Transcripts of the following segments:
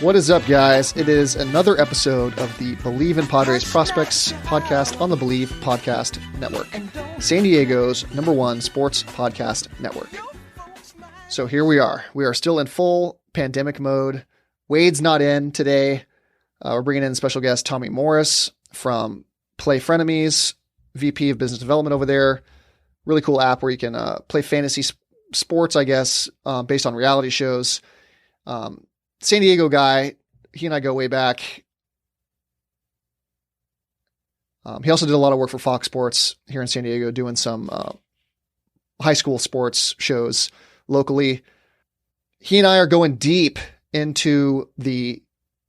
What is up, guys? It is another episode of the Believe in Padres Prospects podcast on the Believe Podcast Network, San Diego's #1 sports podcast network. So here we are. We are still in full pandemic mode. Wade's not in today. We're bringing in special guest Tommy Morris from Play Frenemies, VP of Business Development over there. Really cool app where you can play fantasy sports, I guess, based on reality shows. San Diego guy, he and I go way back. He also did a lot of work for Fox Sports here in San Diego, doing some high school sports shows locally. He and I are going deep into the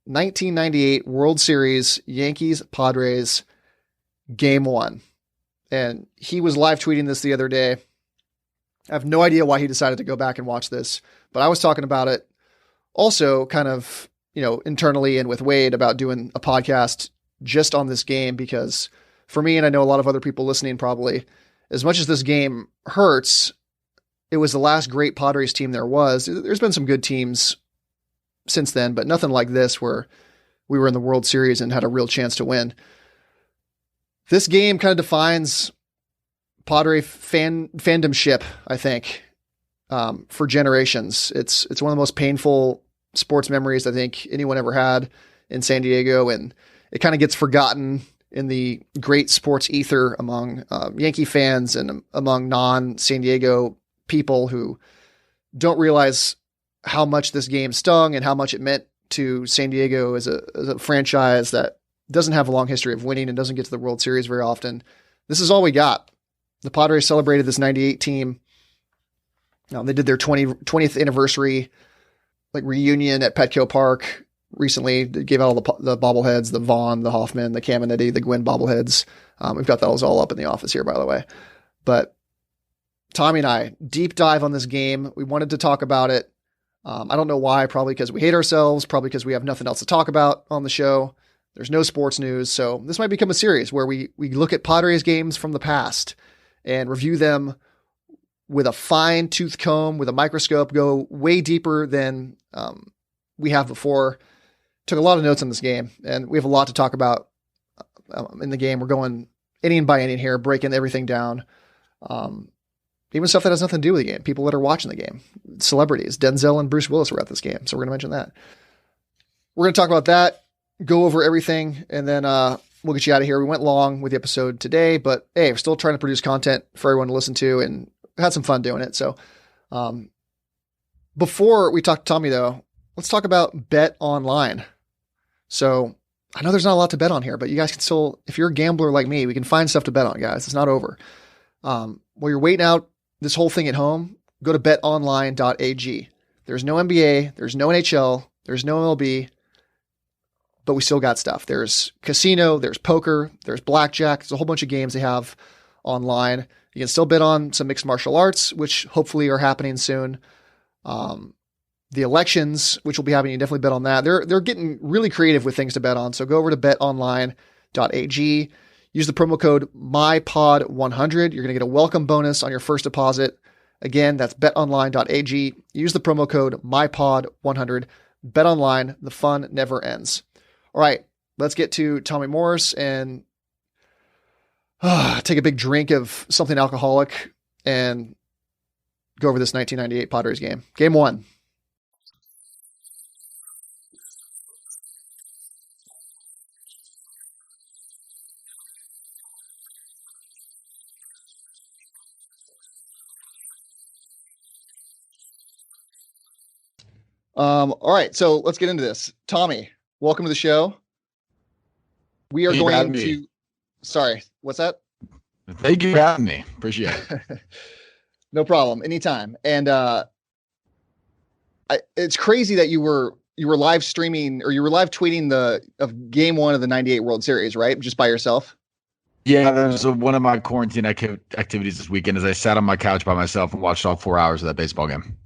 1998 World Series Yankees Padres Game 1. And he was live tweeting this the other day. I have no idea why he decided to go back and watch this, but I was talking about it also kind of, internally and with Wade about doing a podcast just on this game, because for me, and I know a lot of other people listening probably, as much as this game hurts, it was the last great Padres team there was. There's been some good teams since then, but nothing like this where we were in the World Series and had a real chance to win. This game kind of defines Padre fandomship, I think. For generations. It's one of the most painful sports memories I think anyone ever had in San Diego, and it kind of gets forgotten in the great sports ether among Yankee fans and among non-San Diego people who don't realize how much this game stung and how much it meant to San Diego as a franchise that doesn't have a long history of winning and doesn't get to the World Series very often. This is all we got. The Padres celebrated this 98 team. They did their 20th anniversary reunion at Petco Park recently. They gave out all the bobbleheads, the Vaughn, the Hoffman, the Caminiti, the Gwynn bobbleheads. We've got those all up in the office here, by the way. But Tommy and I, deep dive on this game. We wanted to talk about it. I don't know why, probably because we hate ourselves, probably because we have nothing else to talk about on the show. There's no sports news. So this might become a series where we look at Padres games from the past and review them with a fine tooth comb, with a microscope, go way deeper than we have before. Took a lot of notes on this game, and we have a lot to talk about in the game. We're going inning by inning here, breaking everything down. Even stuff that has nothing to do with the game. People that are watching the game. Celebrities. Denzel and Bruce Willis were at this game, so we're going to mention that. We're going to talk about that, go over everything, and then we'll get you out of here. We went long with the episode today, but hey, we're still trying to produce content for everyone to listen to, and had some fun doing it. So before we talk to Tommy, though, let's talk about Bet Online. So I know there's not a lot to bet on here, but you guys can still, if you're a gambler like me, we can find stuff to bet on, guys. It's not over. While you're waiting out this whole thing at home, go to betonline.ag. There's no NBA, there's no NHL, there's no MLB, but we still got stuff. There's casino, there's poker, there's blackjack. There's a whole bunch of games they have online. You can still bet on some mixed martial arts, which hopefully are happening soon. The elections, which will be happening, you definitely bet on that. They're getting really creative with things to bet on. So go over to betonline.ag. Use the promo code MyPod100. You're going to get a welcome bonus on your first deposit. Again, that's betonline.ag. Use the promo code MyPod100. Bet online. The fun never ends. All right, let's get to Tommy Morris and take a big drink of something alcoholic and go over this 1998 Padres game. Game 1. All right, so let's get into this. Tommy, welcome to the show. We are going to... Sorry, what's that? Thank you for having me. Appreciate it. No problem. Anytime. And it's crazy that you were live streaming, or you were live tweeting of Game 1 of the 98 World Series, right? Just by yourself? Yeah, that was one of my quarantine activities this weekend is I sat on my couch by myself and watched all 4 hours of that baseball game.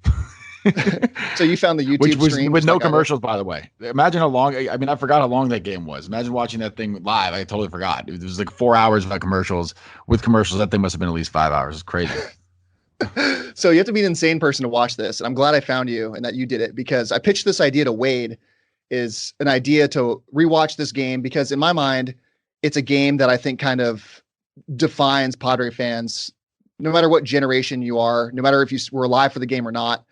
So you found the YouTube stream with no commercials, by the way. Imagine how long. I mean, I forgot how long that game was. Imagine watching that thing live. I totally forgot. It was like 4 hours without commercials. With commercials, that thing must have been at least 5 hours. It's crazy. So you have to be an insane person to watch this. And I'm glad I found you and that you did it, because I pitched this idea to Wade is an idea to rewatch this game, because in my mind, it's a game that I think kind of defines Padre fans, no matter what generation you are, no matter if you were alive for the game or not.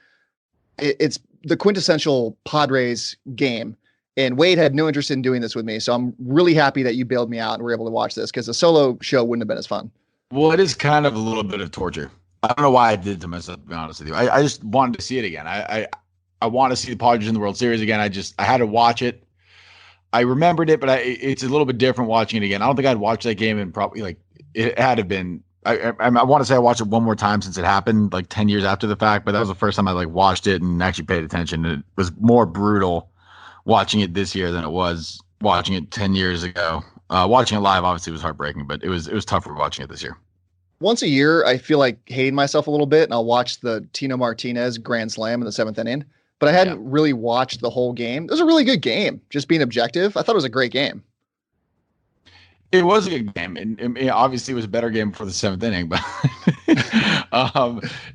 It's the quintessential Padres game. And Wade had no interest in doing this with me. So I'm really happy that you bailed me out and we're able to watch this, because a solo show wouldn't have been as fun. Well, it is kind of a little bit of torture. I don't know why I did it to myself, to be honest with you. I just wanted to see it again. I want to see the Padres in the World Series again. I had to watch it. I remembered it, but it's a little bit different watching it again. I don't think I'd watched that game in probably like it had to have been. I want to say I watched it one more time since it happened, like 10 years after the fact. But that was the first time I like watched it and actually paid attention. It was more brutal watching it this year than it was watching it 10 years ago. Watching it live obviously was heartbreaking, but it was tougher watching it this year. Once a year, I feel like hating myself a little bit, and I'll watch the Tino Martinez grand slam in the 7th inning. But I hadn't really watched the whole game. It was a really good game. Just being objective, I thought it was a great game. It was a good game, and obviously it was a better game for the 7th inning. But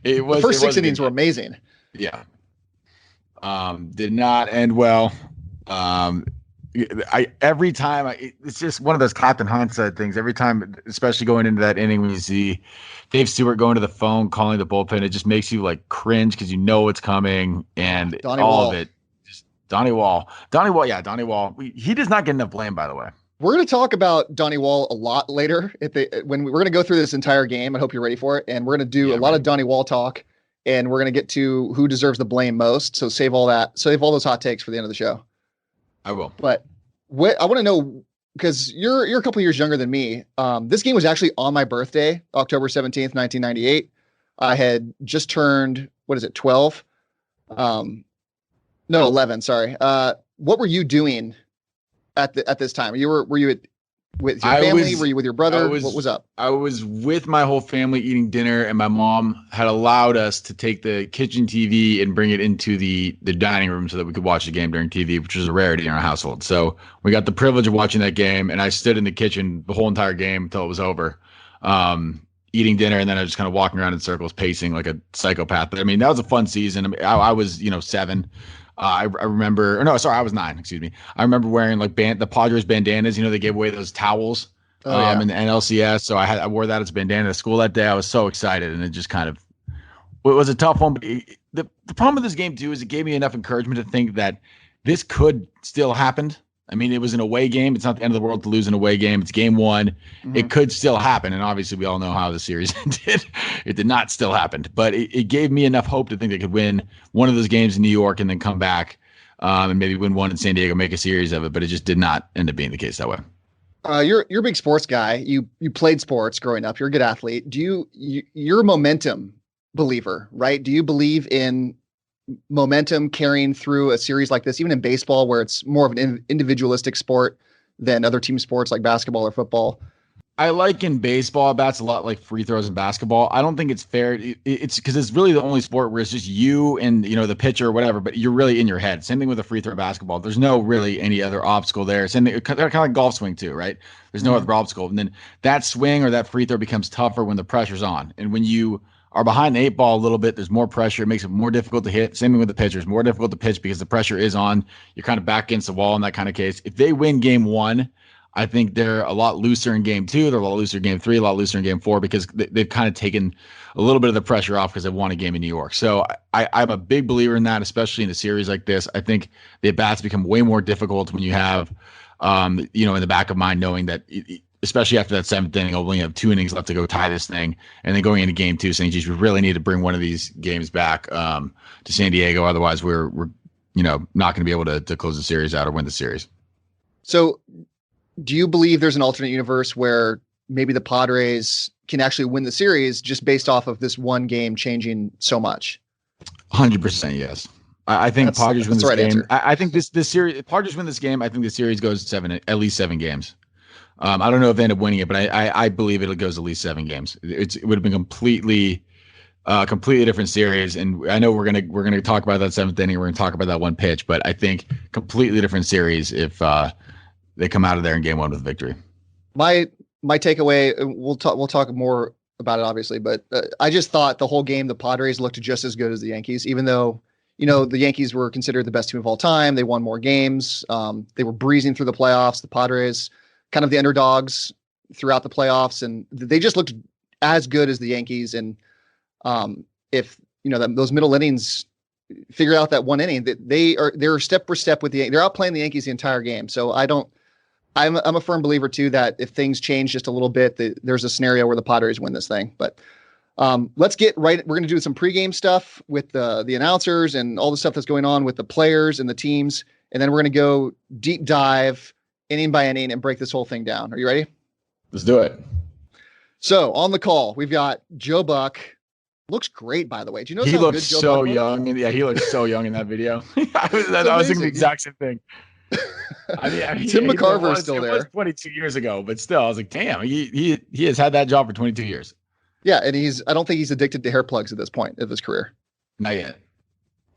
it was. The first 6 innings were amazing. Yeah. Did not end well. Every time it's just one of those Captain Hindsight things. Every time, especially going into that inning, when you see Dave Stewart going to the phone, calling the bullpen, it just makes you like cringe because you know it's coming, and Donnie all Wall. of it. Just Donnie Wall. Yeah, Donnie Wall. He does not get enough blame, by the way. We're going to talk about Donnie Wall a lot later. When we're going to go through this entire game, I hope you're ready for it. And we're going to do a lot of Donnie Wall talk, and we're going to get to who deserves the blame most. So save all those hot takes for the end of the show. I will. But I want to know, because you're a couple years younger than me. This game was actually on my birthday, October 17th, 1998. I had just turned, 12? No, 11. Sorry. What were you doing at this time? Were you with your family? Were you with your brother? What was up? I was with my whole family eating dinner, and my mom had allowed us to take the kitchen TV and bring it into the dining room so that we could watch the game during TV, which was a rarity in our household. So we got the privilege of watching that game, and I stood in the kitchen the whole entire game until it was over, eating dinner, and then I was just kind of walking around in circles, pacing like a psychopath. But I mean, that was a fun season. I mean, I was 7. I remember, or no, sorry, I was 9. Excuse me. I remember wearing like the Padres bandanas. They gave away those towels in the NLCS. So I wore that as a bandana to school that day. I was so excited, and it just kind of it was a tough one. But the problem with this game too is it gave me enough encouragement to think that this could still happen. I mean, it was an away game. It's not the end of the world to lose an away game. It's game 1. Mm-hmm. It could still happen. And obviously we all know how the series ended. It did not still happen, but it gave me enough hope to think they could win one of those games in New York and then come back and maybe win one in San Diego, make a series of it. But it just did not end up being the case that way. You're a big sports guy. You played sports growing up. You're a good athlete. You're a momentum believer, right? Do you believe in momentum carrying through a series like this, even in baseball, where it's more of an individualistic sport than other team sports like basketball or football? I like in baseball, bats a lot like free throws in basketball. I don't think it's fair. It's because it's really the only sport where it's just you and the pitcher or whatever, but you're really in your head. Same thing with a free throw basketball. There's no really any other obstacle there. Same thing, kind of like golf swing too, right? There's no other obstacle, and then that swing or that free throw becomes tougher when the pressure's on, and when you are behind the 8 ball a little bit, there's more pressure. It makes it more difficult to hit. Same thing with the pitchers, more difficult to pitch because the pressure is on. You're kind of back against the wall in that kind of case. If they win game 1, I think they're a lot looser in game 2. They're a lot looser in game 3, a lot looser in game 4 because they've kind of taken a little bin of the pressure off because they've won a game in New York. So I'm a big believer in that, especially in a series like this. I think the at-bats become way more difficult when you have, in the back of mind knowing that especially after that 7th inning, only have 2 innings left to go tie this thing, and then going into game 2 saying, geez, we really need to bring one of these games back to San Diego. Otherwise we're not going to be able to close the series out or win the series. So do you believe there's an alternate universe where maybe the Padres can actually win the series just based off of this one game changing so much? 100% yes. I think Padres win this game. Answer. I think this series, Padres win this game. I think the series goes at least 7 games. I don't know if they end up winning it, but I believe it goes at least 7 games. It would have been completely different series. And I know we're gonna talk about that 7th inning. We're gonna talk about that one pitch, but I think completely different series if they come out of there in game 1 with victory. My takeaway, we'll talk more about it obviously, but I just thought the whole game the Padres looked just as good as the Yankees, even though the Yankees were considered the best team of all time. They won more games. They were breezing through the playoffs. The Padres, kind of the underdogs throughout the playoffs, and they just looked as good as the Yankees. And if those middle innings figure out that one inning, that they're step for step with they're outplaying the Yankees the entire game. So I'm a firm believer too that if things change just a little bit, there's a scenario where the Padres win this thing. But let's get right. We're going to do some pregame stuff with the announcers and all the stuff that's going on with the players and the teams, and then we're going to go deep dive inning by inning and break this whole thing down. Are you ready? Let's do it. So on the call, we've got Joe Buck. Looks great, by the way. Do you know he looks so young? Yeah, he looks so young in that video. I was thinking the exact same thing. I mean, Tim McCarver is still there. It was 22 years ago, but still, I was like, damn, he has had that job for 22 years. Yeah, and I don't think he's addicted to hair plugs at this point of his career. Not yet.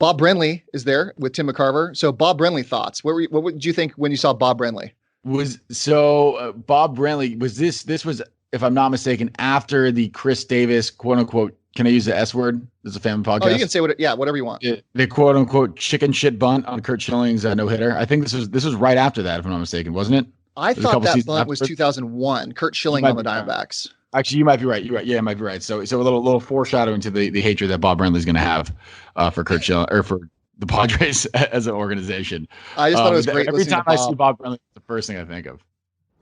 Bob Brenly is there with Tim McCarver. So Bob Brenly thoughts. What did you think when you saw Bob Brenly? Bob Brenly was this was, if I'm not mistaken, after the Chris Davis quote unquote. Can I use the S word? This is a family podcast. Oh, you can say whatever you want. The quote unquote chicken shit bunt on Kurt Schilling's no hitter. I think this was right after that, if I'm not mistaken, wasn't it? I thought that bunt was 2001. Kurt Schilling on the Diamondbacks. Actually, you might be right. You're right. Yeah, you might be right. So a little foreshadowing to the hatred that Bob Brenly's going to have for Kurt Schilling or for the Padres as an organization. I just thought it was great. Every time I see Bob Brenly, it's the first thing I think of.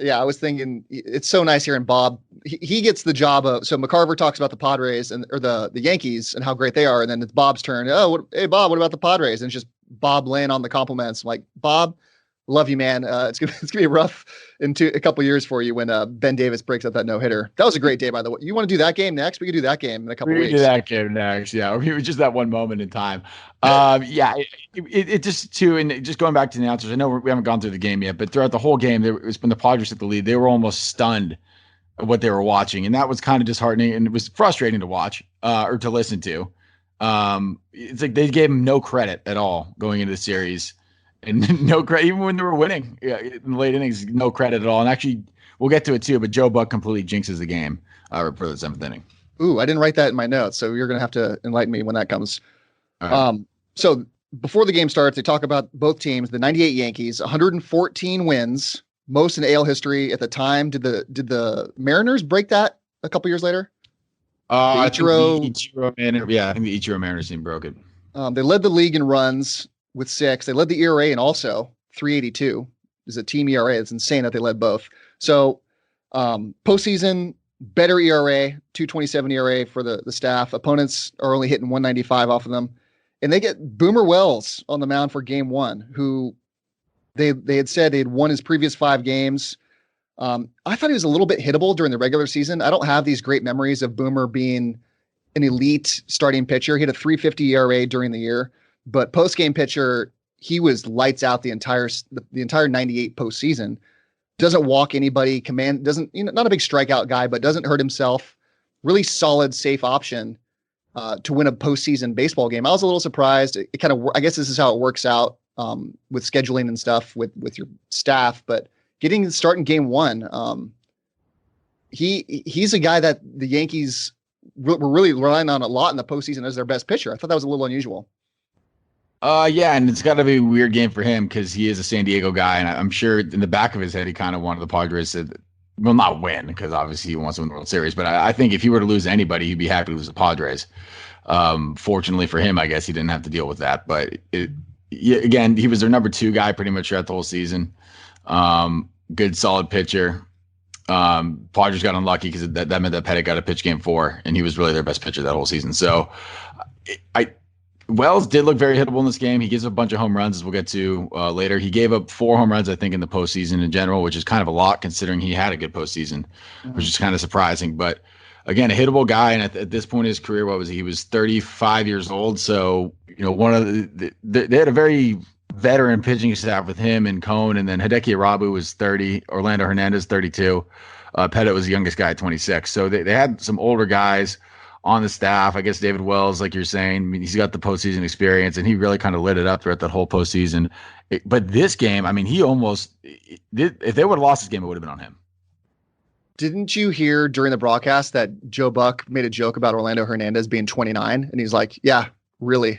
Yeah, I was thinking it's so nice hearing Bob. He gets the job of, so McCarver talks about the Padres or the Yankees and how great they are, and then it's Bob's turn. Hey Bob, what about the Padres? And it's just Bob laying on the compliments. I'm like, Bob, love you, man. It's gonna be rough in a couple years for you when Ben Davis breaks up that no hitter. That was a great day, by the way. You want to do that game next? We could do that game in a couple weeks. We could do that game next. Yeah, it was just that one moment in time. It just too, and just going back to the announcers. I know we haven't gone through the game yet, but throughout the whole game, it's when the Padres took the lead. They were almost stunned at what they were watching, and that was kind of disheartening, and it was frustrating to watch or to listen to. It's like they gave him no credit at all going into the series. And no credit, even when they were winning in the late innings, no credit at all. And actually, we'll get to it too, but Joe Buck completely jinxes the game for the seventh inning. Ooh, I didn't write that in my notes, so you're going to have to enlighten me when that comes. Right. So before the game starts, they talk about both teams, the 98 Yankees, 114 wins, most in AL history at the time. Did the Mariners break that a couple years later? I think the Ichiro Mariners team broke it. They led the league in runs with 6. They led the ERA and also 382 is a team ERA. It's insane that they led both. So postseason, better ERA, 227 ERA for the staff. Opponents are only hitting 195 off of them. And they get Boomer Wells on the mound for game 1, who they had said they had won his previous 5 games. I thought he was a little bit hittable during the regular season. I don't have these great memories of Boomer being an elite starting pitcher. He had a 350 ERA during the year. But post-game pitcher, he was lights out the entire 98 postseason. Doesn't walk anybody, not a big strikeout guy, but doesn't hurt himself. Really solid, safe option to win a postseason baseball game. I was a little surprised. It kind of, I guess this is how it works out with scheduling and stuff with your staff. But getting the start in game 1, he's a guy that the Yankees were really relying on a lot in the postseason as their best pitcher. I thought that was a little unusual. Yeah, and it's got to be a weird game for him because he is a San Diego guy, and I'm sure in the back of his head he kind of wanted the Padres to, well, not win because obviously he wants to win the World Series, but I think if he were to lose anybody, he'd be happy to lose the Padres. Fortunately for him, I guess he didn't have to deal with that, but again, he was their number 2 guy pretty much throughout the whole season. Good, solid pitcher. Padres got unlucky because that meant that Pettit got a pitch game 4, and he was really their best pitcher that whole season. So Wells did look very hittable in this game. He gives up a bunch of home runs, as we'll get to later. He gave up 4 home runs, I think, in the postseason in general, which is kind of a lot considering he had a good postseason, which is kind of surprising. But again, a hittable guy, and at this point in his career, what was he? He was 35 years old. So one of they had a very veteran pitching staff with him and Cone, and then Hideki Arabu was 30, Orlando Hernandez 32, Pettit was the youngest guy at 26. So they had some older guys on the staff. I guess David Wells, like you're saying, I mean, he's got the postseason experience, and he really kind of lit it up throughout that whole postseason. But this game, I mean, he almost did. If they would have lost this game, it would have been on him. Didn't you hear during the broadcast that Joe Buck made a joke about Orlando Hernandez being 29? And he's like, yeah, really.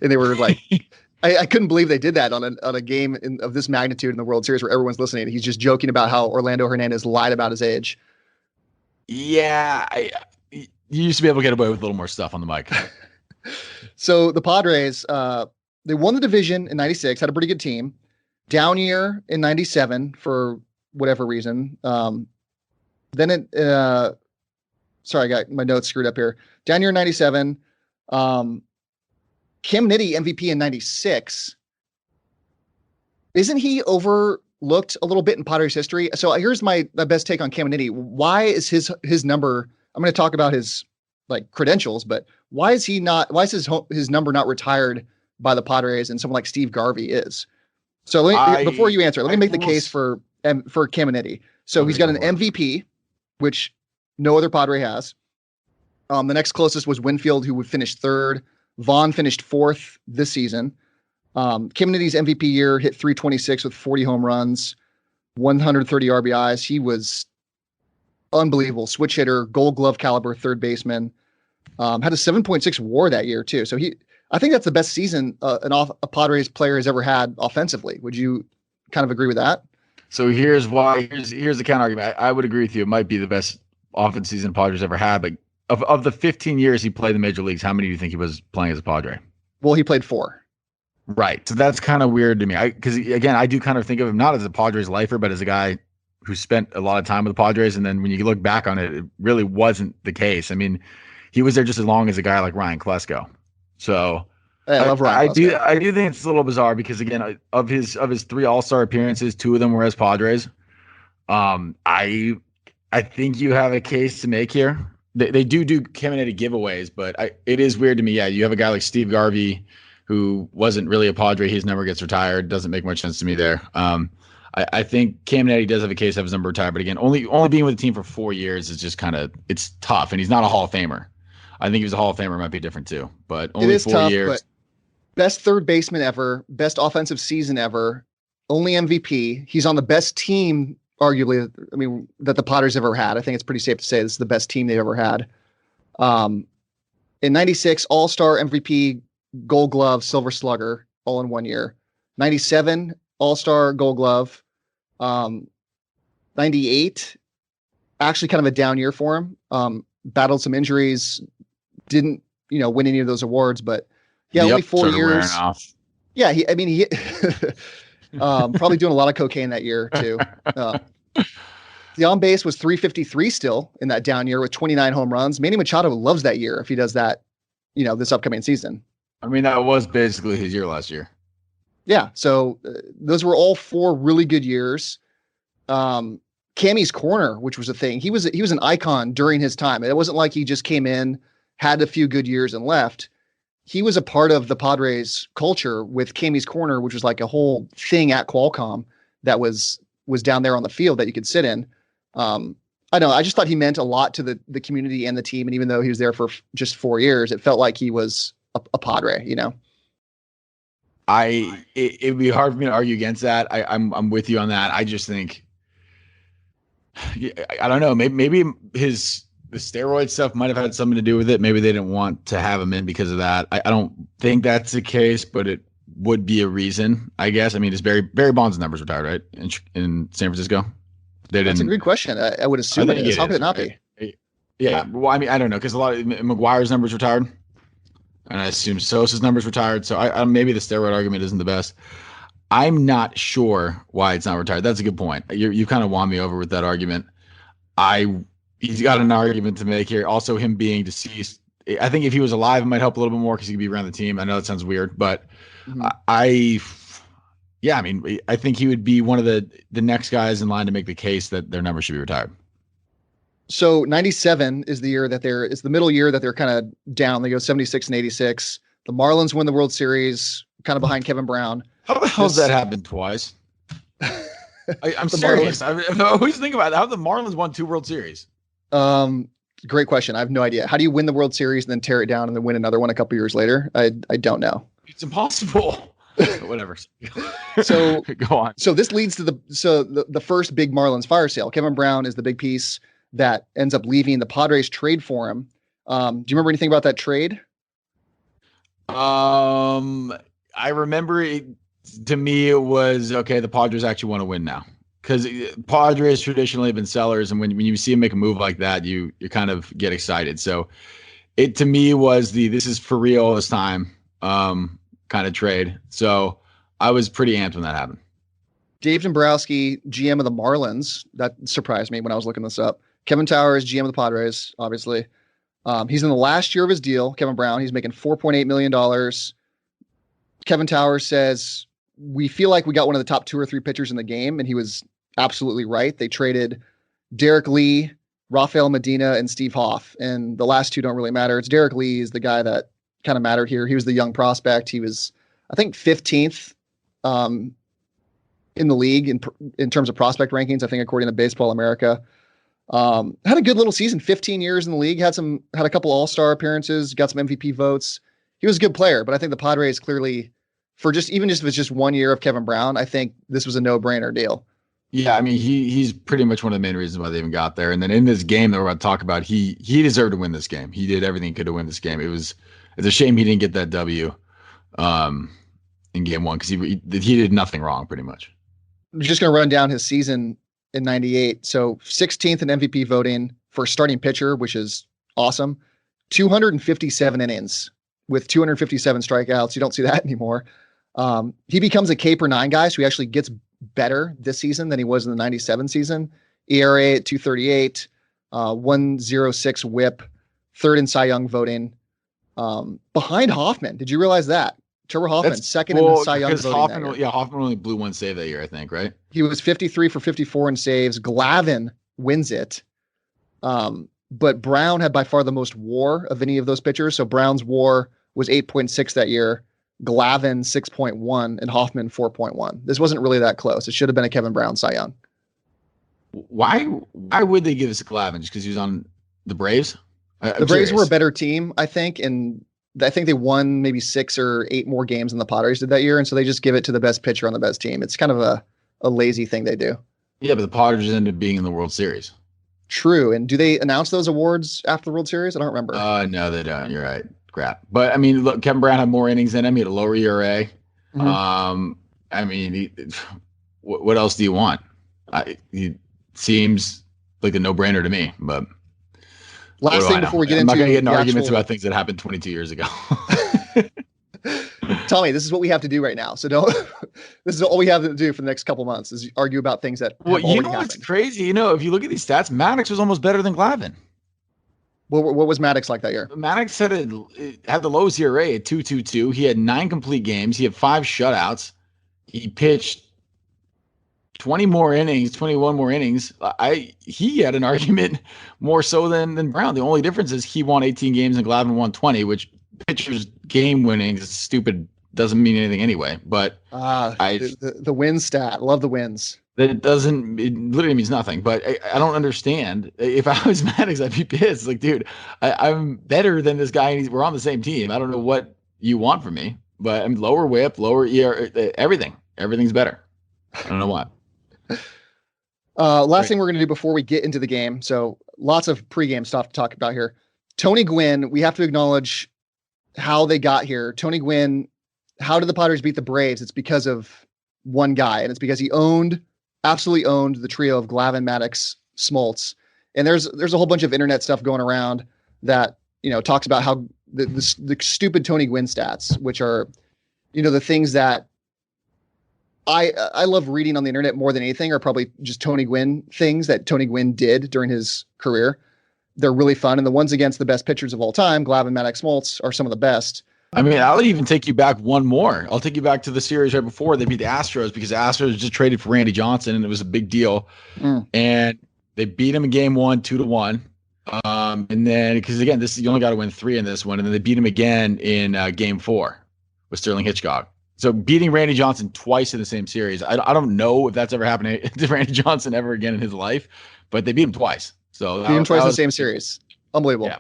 And they were like, I couldn't believe they did that on a game of this magnitude in the World Series where everyone's listening. He's just joking about how Orlando Hernandez lied about his age. Yeah, you used to be able to get away with a little more stuff on the mic. So the Padres, they won the division in 96, had a pretty good team. Down year in 97 for whatever reason. Then sorry, I got my notes screwed up here. Down year in 97. Cam Nitty MVP in 96. Isn't he overlooked a little bit in Padres history? So here's my best take on Cam Nitty. Why is his number? I'm going to talk about his like credentials, but why is his number not retired by the Padres and someone like Steve Garvey is? So before you answer, let me make the case for Cam Nitty. So he's got an MVP, which no other Padre has. The next closest was Winfield, who would finish third. Vaughn finished fourth this season. Cam Nitty's MVP year hit 326 with 40 home runs, 130 RBIs. He was unbelievable. Switch hitter, Gold Glove caliber third baseman. Had a 7.6 WAR that year too. So I think that's the best season a Padres player has ever had offensively. Would you kind of agree with that? So here's why. Here's the counter argument. I would agree with you. It might be the best offense season Padres ever had. But of the 15 years he played in the major leagues, how many do you think he was playing as a Padre? Well, he played 4. Right. So that's kind of weird to me. Because again, I do kind of think of him not as a Padres lifer, but as a guy who spent a lot of time with the Padres. And then when you look back on it, it really wasn't the case. I mean, he was there just as long as a guy like Ryan Klesko. So I love Ryan Klesko. I do think it's a little bizarre because again, of his 3 All-Star appearances, 2 of them were as Padres. I think you have a case to make here. They do Cam Nitty giveaways, but it is weird to me. Yeah, you have a guy like Steve Garvey who wasn't really a Padre. He never gets retired. Doesn't make much sense to me there. I think Cam Nitty does have a case to have his number retired, but again, only being with the team for 4 years is just it's tough, and he's not a Hall of Famer. I think if he was a Hall of Famer, it might be different too. But only 4 tough, years. But best third baseman ever, best offensive season ever, only MVP. He's on the best team, arguably. I mean, that the Padres ever had. I think it's pretty safe to say this is the best team they've ever had. In 96, All-Star MVP, Gold Glove, Silver Slugger, all in 1 year. 97, All-Star, Gold Glove. 98, actually kind of a down year for him. Battled some injuries, didn't win any of those awards, but only 4 years. Yeah, he probably doing a lot of cocaine that year too. The on base was 353 still in that down year with 29 home runs. Manny Machado loves that year if he does that, this upcoming season. I mean, that was basically his year last year. Yeah. So those were all 4 really good years. Cammy's corner, which was a thing. He was an icon during his time. It wasn't like he just came in, had a few good years and left. He was a part of the Padres culture with Cammy's corner, which was like a whole thing at Qualcomm that was down there on the field that you could sit in. I don't know. I just thought he meant a lot to the community and the team. And even though he was there for just 4 years, it felt like he was a Padre, It'd be hard for me to argue against that. I'm with you on that. I just think, I don't know. Maybe the steroid stuff might have had something to do with it. Maybe they didn't want to have him in because of that. I don't think that's the case, but it would be a reason, I guess. I mean, is Barry Bonds' numbers retired, right? In San Francisco? That's a good question. I would assume it is. How could it not be? Yeah. Well, I mean, I don't know, because a lot of McGuire's numbers retired, and I assume Sosa's numbers retired. So I maybe the steroid argument isn't the best. I'm not sure why it's not retired. That's a good point. You kind of won me over with that argument. He's got an argument to make here. Also, him being deceased. I think if he was alive, it might help a little bit more because he could be around the team. I know that sounds weird, but I think he would be one of the next guys in line to make the case that their number should be retired. So 97 is the year that it's the middle year that they're kind of down. They go 76 and 86. The Marlins win the World Series, kind of behind Kevin Brown. How the hell does that happen twice? I'm serious. I always think about how the Marlins won 2 World Series. Great question. I have no idea. How do you win the World Series and then tear it down and then win another one a couple years later? I don't know. It's impossible. Whatever. So go on. So this leads to the first big Marlins fire sale. Kevin Brown is the big piece that ends up leaving. The Padres trade for him. Do you remember anything about that trade? I remember it, to me, it was okay. The Padres actually want to win now because Padres traditionally have been sellers, and when you see them make a move like that, you kind of get excited. So it to me was this is for real this time kind of trade. So I was pretty amped when that happened. Dave Dombrowski, GM of the Marlins. That surprised me when I was looking this up. Kevin Towers, GM of the Padres, obviously. He's in the last year of his deal. Kevin Brown, he's making $4.8 million. Kevin Towers says, we feel like we got one of the top 2 or 3 pitchers in the game, and he was absolutely right. They traded Derek Lee, Rafael Medina, and Steve Hoff, and the last 2 don't really matter. It's Derek Lee is the guy that kind of mattered here. He was the young prospect. He was, I think, 15th in the league in terms of prospect rankings, I think, according to Baseball America. Had a good little season, 15 years in the league, had a couple all-star appearances, got some MVP votes. He was a good player, but I think the Padres clearly, even if it's just 1 year of Kevin Brown, I think this was a no-brainer deal. Yeah, I mean, he's pretty much one of the main reasons why they even got there. And then in this game that we're about to talk about, he deserved to win this game. He did everything he could to win this game. It's a shame he didn't get that W in game 1 because he did nothing wrong pretty much. I'm just going to run down his season in 98. So 16th in MVP voting for starting pitcher, which is awesome. 257 innings with 257 strikeouts. You don't see that anymore. He becomes a K per 9 guy, so he actually gets better this season than he was in the 97 season. ERA at 238, 106 whip, 3rd in Cy Young voting. Behind Hoffman. Did you realize that? Trevor Hoffman, second in the Cy Young voting. Hoffman only blew 1 save that year, I think, right? He was 53 for 54 in saves. Glavine wins it. But Brown had by far the most WAR of any of those pitchers. So Brown's WAR was 8.6 that year. Glavine 6.1 and Hoffman 4.1. This wasn't really that close. It should have been a Kevin Brown Cy Young. Why would they give us a Glavine? Just because he was on the Braves? The Braves were a better team, I think, and I think they won maybe 6 or 8 more games than the Padres did that year, and so they just give it to the best pitcher on the best team. It's kind of a lazy thing they do. Yeah, but the Padres ended up being in the World Series. True, and do they announce those awards after the World Series? I don't remember. No, they don't. You're right. Crap. But, I mean, look, Kevin Brown had more innings than him. He had a lower ERA. Mm-hmm. I mean, what else do you want? He seems like a no-brainer to me, but... Last thing before we get into... I'm not going to get in arguments about things that happened 22 years ago. Tommy, this is what we have to do right now. So this is all we have to do for the next couple months is argue about things that have already happened. What's crazy? If you look at these stats, Maddox was almost better than Glavine. What was Maddox like that year? Maddox had the lowest ERA at 2.22. He had 9 complete games. He had 5 shutouts. He pitched 21 more innings. He had an argument more so than Brown. The only difference is he won 18 games and Glavine won 20, which pitchers game winnings is stupid. Doesn't mean anything anyway. But the win stat, love the wins. It literally means nothing. But I don't understand. If I was Maddox, I'd be pissed. Like, dude, I'm better than this guy, and we're on the same team. I don't know what you want from me, but I'm lower whip, lower ER, everything. Everything's better. I don't know what. Last thing we're going to do before we get into the game. So lots of pregame stuff to talk about here. Tony Gwynn, we have to acknowledge how they got here. Tony Gwynn, how did the Padres beat the Braves? It's because of one guy, and it's because he absolutely owned the trio of Glavine, Maddox, Smoltz. And there's a whole bunch of internet stuff going around that, talks about how the stupid Tony Gwynn stats, which are, the things that I love reading on the internet more than anything, are probably just Tony Gwynn things that Tony Gwynn did during his career. They're really fun. And the ones against the best pitchers of all time, Glavine, Maddox, Smoltz, are some of the best. I mean, I'll even take you back one more. I'll take you back to the series right before they beat the Astros, because the Astros just traded for Randy Johnson, and it was a big deal. And they beat him in game 1, 2-1. And then, because again, you only got to win 3 in this one. And then they beat him again in game 4 with Sterling Hitchcock. So beating Randy Johnson twice in the same series. I don't know if that's ever happened to Randy Johnson ever again in his life, but they beat him twice. So beat him twice in the same series. Unbelievable. Yeah.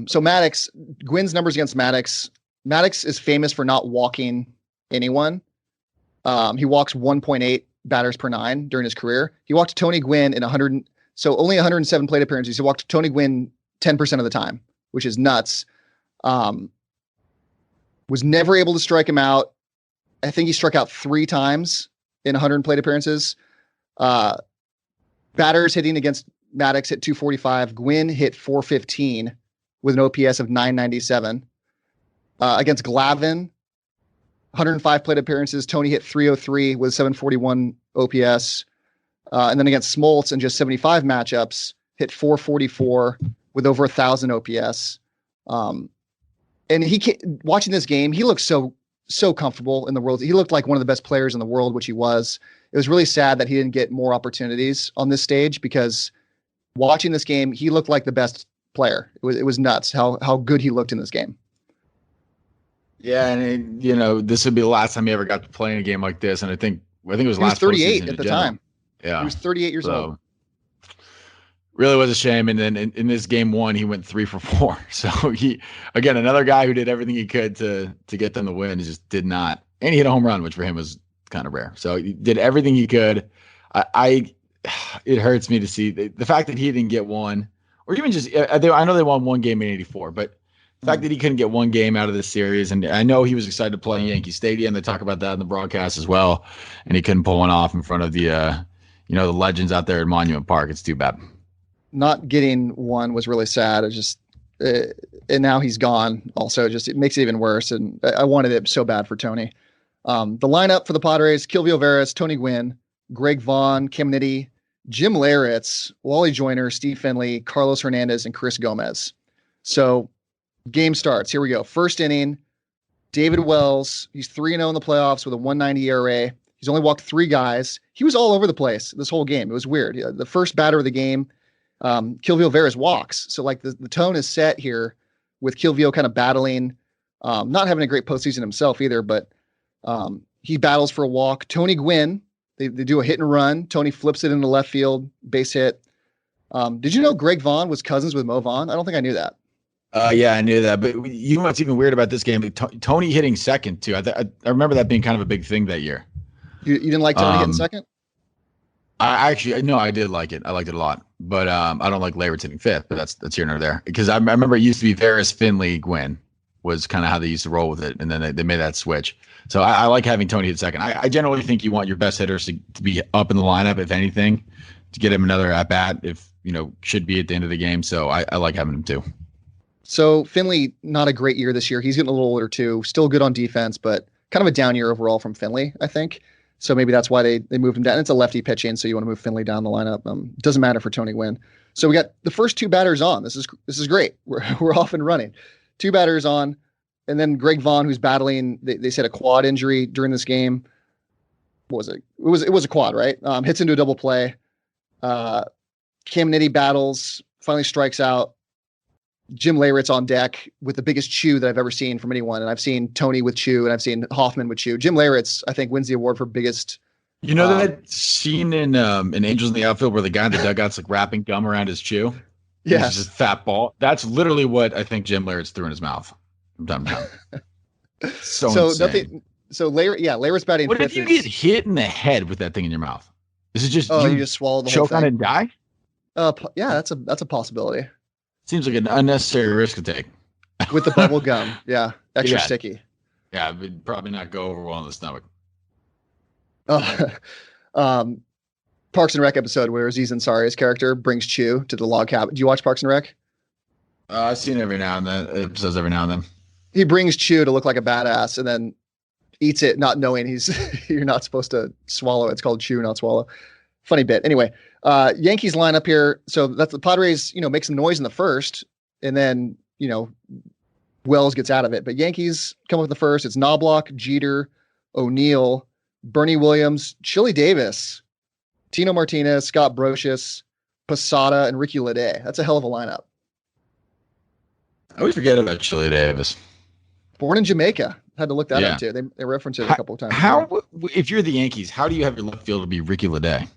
So Maddox, Gwynn's numbers against Maddox. Maddox is famous for not walking anyone. He walks 1.8 batters per 9 during his career. He walked Tony Gwynn in only 107 plate appearances. He walked Tony Gwynn 10% of the time, which is nuts. Was never able to strike him out. I think he struck out 3 times in 100 plate appearances. Batters hitting against Maddox hit 245. Gwynn hit 415 with an OPS of 997. Against Glavine, 105 plate appearances. Tony hit 303 with 741 OPS. And then against Smoltz in just 75 matchups, hit 444 with over 1,000 OPS. And watching this game, he looked so comfortable in the world. He looked like one of the best players in the world, which he was. It was really sad that he didn't get more opportunities on this stage, because watching this game, he looked like the best player. It was nuts how good he looked in this game. Yeah, and this would be the last time he ever got to play in a game like this. And I think it was last 38 at the time. Yeah, he was 38 years old. Really was a shame. And then in this game 1, he went 3 for 4. So he, again, another guy who did everything he could to get them to win. He just did not. And he hit a home run, which for him was kind of rare. So he did everything he could. It hurts me to see the fact that he didn't get one, or even just, I know they won one game in 84, but the fact that he couldn't get one game out of this series. And I know he was excited to play in Yankee Stadium. They talk about that in the broadcast as well. And he couldn't pull one off in front of the legends out there at Monument Park. It's too bad. Not getting one was really sad. It just, and now he's gone. Also, just it makes it even worse. And I wanted it so bad for Tony. The lineup for the Padres: Kilvio Veras, Tony Gwynn, Greg Vaughn, Cam Nitty, Jim Leyritz, Wally Joyner, Steve Finley, Carlos Hernandez, and Chris Gomez. So game starts. Here we go. First inning, David Wells. He's 3-0 in the playoffs with a 1.90 ERA. He's only walked 3 guys. He was all over the place this whole game. It was weird. The first batter of the game, Kilvio Veras walks. So like the tone is set here with Kilvio kind of battling, not having a great postseason himself either, but he battles for a walk. Tony Gwynn, they do a hit and run. Tony flips it into left field, base hit. Did you know Greg Vaughn was cousins with Mo Vaughn? I don't think I knew that. Yeah, I knew that. But you know what's even weird about this game? Tony hitting second too. I remember that being kind of a big thing that year. You didn't like Tony hitting second? I did like it. I liked it a lot. But I don't like Leyritz hitting fifth. But that's here nor there. Because I remember it used to be Veras, Finley, Gwynn was kind of how they used to roll with it, and then they made that switch. So I like having Tony hit second. I generally think you want your best hitters to be up in the lineup, if anything, to get him another at bat if should be at the end of the game. So I like having him too. So Finley, not a great year this year. He's getting a little older too. Still good on defense, but kind of a down year overall from Finley, I think. So maybe that's why they moved him down. It's a lefty pitching, so you want to move Finley down the lineup. Doesn't matter for Tony Gwynn. So we got the first 2 batters on. This is great. We're off and running. 2 batters on, and then Greg Vaughn, who's battling. They said a quad injury during this game. What was it? It was a quad, right? Hits into a double play. Cam Nitty battles, finally strikes out. Jim Leyritz on deck with the biggest chew that I've ever seen from anyone. And I've seen Tony with chew, and I've seen Hoffman with chew. Jim Leyritz, I think, wins the award for biggest. That scene in Angels in the Outfield where the guy in the dugout's like wrapping gum around his chew? Yeah. It's just fat ball. That's literally what I think Jim Leyritz threw in his mouth from time to time. So insane. Nothing. So Leyritz batting. What if you get hit in the head with that thing in your mouth? Is it just you just swallow the whole choke on it and die? Yeah, that's a possibility. Seems like an unnecessary risk to take. With the bubble gum. Yeah. Extra sticky. Yeah, it would probably not go over well in the stomach. Parks and Rec episode where Aziz Ansari's character brings chew to the log cabin. Do you watch Parks and Rec? I've seen it every now and then. Episodes every now and then. He brings chew to look like a badass and then eats it not knowing you're not supposed to swallow it. It's called chew, not swallow. Funny bit. Anyway, Yankees line up here. So that's the Padres, make some noise in the first, and then, Wells gets out of it. But Yankees come up with the first. It's Knobloch, Jeter, O'Neill, Bernie Williams, Chili Davis, Tino Martinez, Scott Brocious, Posada, and Ricky Lede. That's a hell of a lineup. I always forget about Chili Davis. Born in Jamaica. Had to look that up too. They reference it a couple of times. If you're the Yankees, how do you have your left field to be Ricky Lede?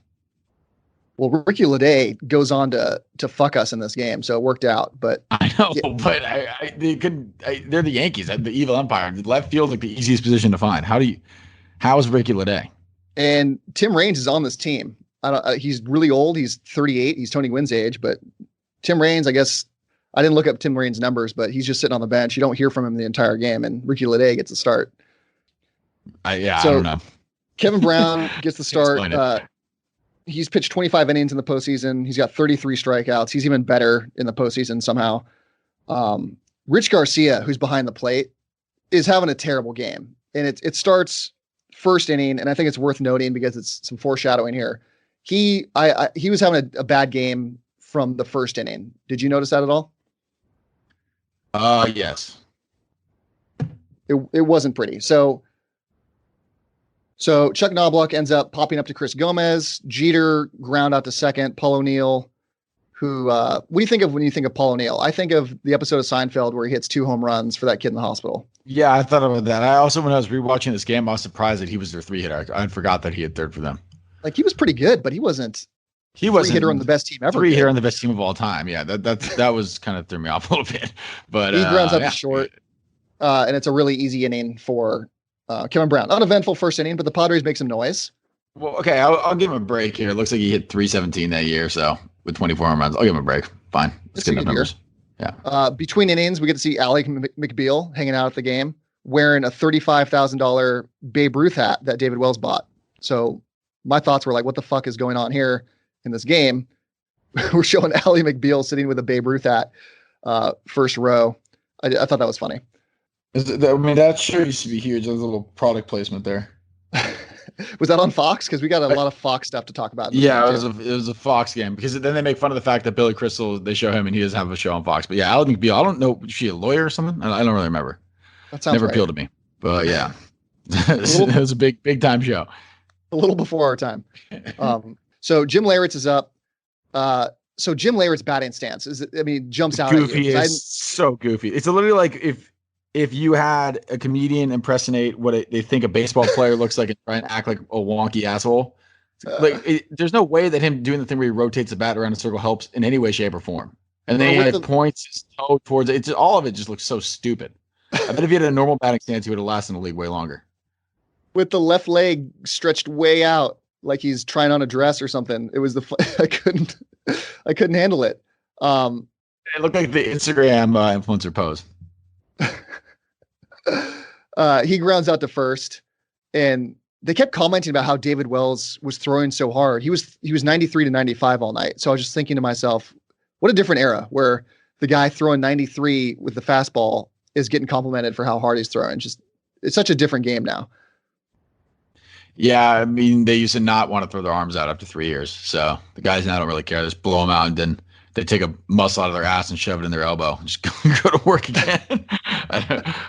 Well, Ricky Lede goes on to fuck us in this game, so it worked out. But I know, but they couldn't. They're the Yankees, the evil empire. The left field is like the easiest position to find. How is Ricky Lede? And Tim Raines is on this team. He's really old. He's 38. He's Tony Gwynn's age, but Tim Raines, I guess, I didn't look up Tim Marines numbers, but he's just sitting on the bench. You don't hear from him the entire game, and Ricky Lede gets the start. I don't know. Kevin Brown gets the start. He's pitched 25 innings in the postseason. He's got 33 strikeouts. He's even better in the postseason somehow. Rich Garcia, who's behind the plate, is having a terrible game. And it starts first inning, and I think it's worth noting because it's some foreshadowing here. He was having a bad game from the first inning. Did you notice that at all? Yes. It wasn't pretty. So Chuck Knobloch ends up popping up to Chris Gomez. Jeter ground out to second. Paul O'Neill, who what do you think of when you think of Paul O'Neill? I think of the episode of Seinfeld where he hits 2 home runs for that kid in the hospital. Yeah, I thought about that. I also, when I was rewatching this game, I was surprised that he was their 3-hitter. I forgot that he had third for them. Like, he was pretty good, but he wasn't 3-hitter on the best team ever. 3-hitter on the best team of all time. Yeah, that was kind of threw me off a little bit. But he grounds out to short, and it's a really easy inning for Kevin Brown. Uneventful first inning, but the Padres make some noise. Well, okay, I'll give him a break here. It looks like he hit 317 that year, so with 24 home runs, I'll give him a break. Fine, let's get enough numbers. Yeah. Between innings, we get to see Alec McBeal hanging out at the game, wearing a $35,000 Babe Ruth hat that David Wells bought. So my thoughts were like, what the fuck is going on here in this game? We're showing Allie McBeal sitting with a Babe Ruth hat, first row. I thought that was funny. That sure used to be huge. There's a little product placement there. Was that on Fox? Because we got a lot of Fox stuff to talk about. Yeah, it was a Fox game, because then they make fun of the fact that Billy Crystal, they show him and he doesn't have a show on Fox. But yeah, Alec McBeal, I don't know, is she a lawyer or something? I don't really remember. That sounds never right. appealed to me. But yeah, it was a big time show. A little before our time. So Jim Leyritz is up. So Jim Leyritz's batting stance jumps out Goofy at you. Is so goofy. It's literally like if you had a comedian impersonate what they think a baseball player looks like and try and act like a wonky asshole. There's no way that him doing the thing where he rotates the bat around a circle helps in any way, shape, or form. And then he points his toe towards it. All of it just looks so stupid. I bet if he had a normal batting stance, he would have lasted in the league way longer. With the left leg stretched way out, like he's trying on a dress or something. It was I couldn't handle it. It looked like the Instagram influencer pose. He grounds out to first, and they kept commenting about how David Wells was throwing so hard. He was 93 to 95 all night. So I was just thinking to myself, what a different era where the guy throwing 93 with the fastball is getting complimented for how hard he's throwing. It's such a different game now. Yeah, they used to not want to throw their arms out after 3 years. So the guys now don't really care. They just blow them out, and then they take a muscle out of their ass and shove it in their elbow and just go to work again.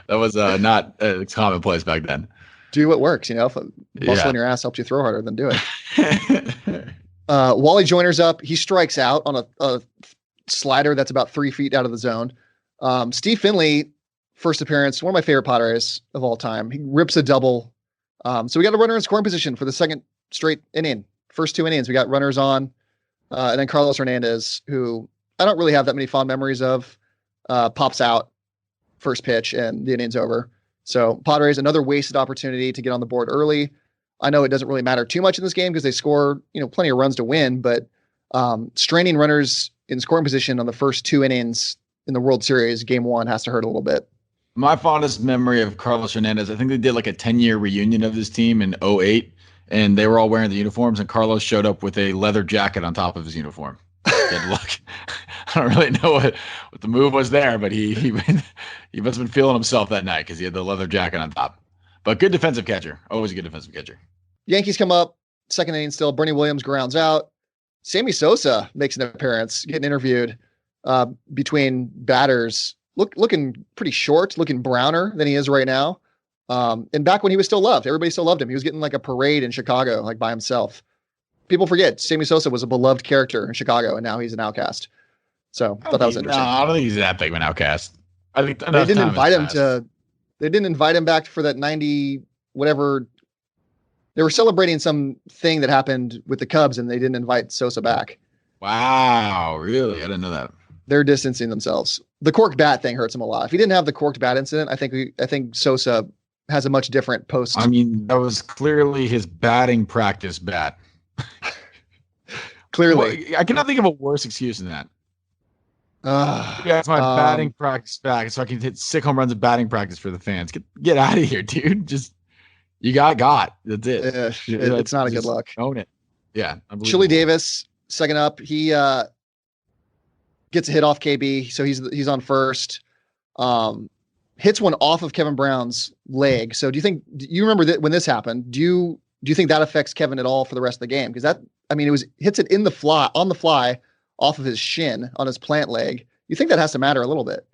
That was not commonplace back then. Do what works, if a muscle in your ass helps you throw harder, then do it. Wally Joyner's up. He strikes out on a slider that's about 3 feet out of the zone. Steve Finley, first appearance, one of my favorite Padres of all time. He rips a double. So we got a runner in scoring position for the second straight inning. First 2 innings, we got runners on. And then Carlos Hernandez, who I don't really have that many fond memories of, pops out first pitch and the inning's over. So Padres, another wasted opportunity to get on the board early. I know it doesn't really matter too much in this game because they score, plenty of runs to win, but straining runners in scoring position on the first 2 innings in the World Series, game 1 has to hurt a little bit. My fondest memory of Carlos Hernandez, I think they did like a 10-year reunion of this team in 2008, and they were all wearing the uniforms, and Carlos showed up with a leather jacket on top of his uniform. Good luck. I don't really know what the move was there, but he must have been feeling himself that night because he had the leather jacket on top. But good defensive catcher. Always a good defensive catcher. Yankees come up, second inning still. Bernie Williams grounds out. Sammy Sosa makes an appearance, getting interviewed between batters. Looking pretty short, looking browner than he is right now. And back when he was still loved, everybody still loved him. He was getting like a parade in Chicago, like by himself. People forget Sammy Sosa was a beloved character in Chicago, and now he's an outcast. So I thought that was interesting. No, I don't think he's that big of an outcast. I think they didn't invite him to. They didn't invite him back for that 90 whatever. They were celebrating some thing that happened with the Cubs, and they didn't invite Sosa back. Wow, really? I didn't know that. They're distancing themselves. The corked bat thing hurts him a lot. If he didn't have the corked bat incident, I think Sosa has a much different post. That was clearly his batting practice bat. Clearly. I cannot think of a worse excuse than that. Yeah, it's my batting Um, practice back, so I can hit sick home runs of batting practice for the fans. Get out of here, dude. Just you got. That's it. it's not a good Just look. own it. Yeah, Chili unbelievable. Davis, second up. He gets a hit off KB, so he's on first. Um, hits one off of Kevin Brown's leg. So do you remember that when this happened? Do you think that affects Kevin at all for the rest of the game? Because it was hits it in the fly on the fly off of his shin on his plant leg. You think that has to matter a little bit?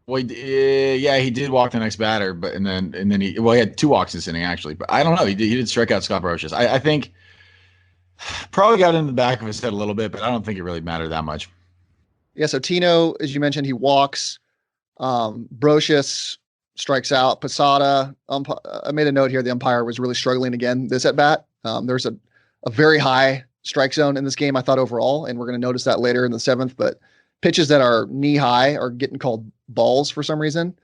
Well, yeah, he did walk the next batter, but and then he had two walks this inning actually, but I don't know. He did strike out Scott Brocious. I think probably got in the back of his head a little bit, but I don't think it really mattered that much. Yeah. So Tino, as you mentioned, he walks. Brocious strikes out. Posada. I made a note here. The umpire was really struggling again this at bat. There's a very high strike zone in this game, I thought, overall, and we're going to notice that later in the seventh. But pitches that are knee high are getting called balls for some reason.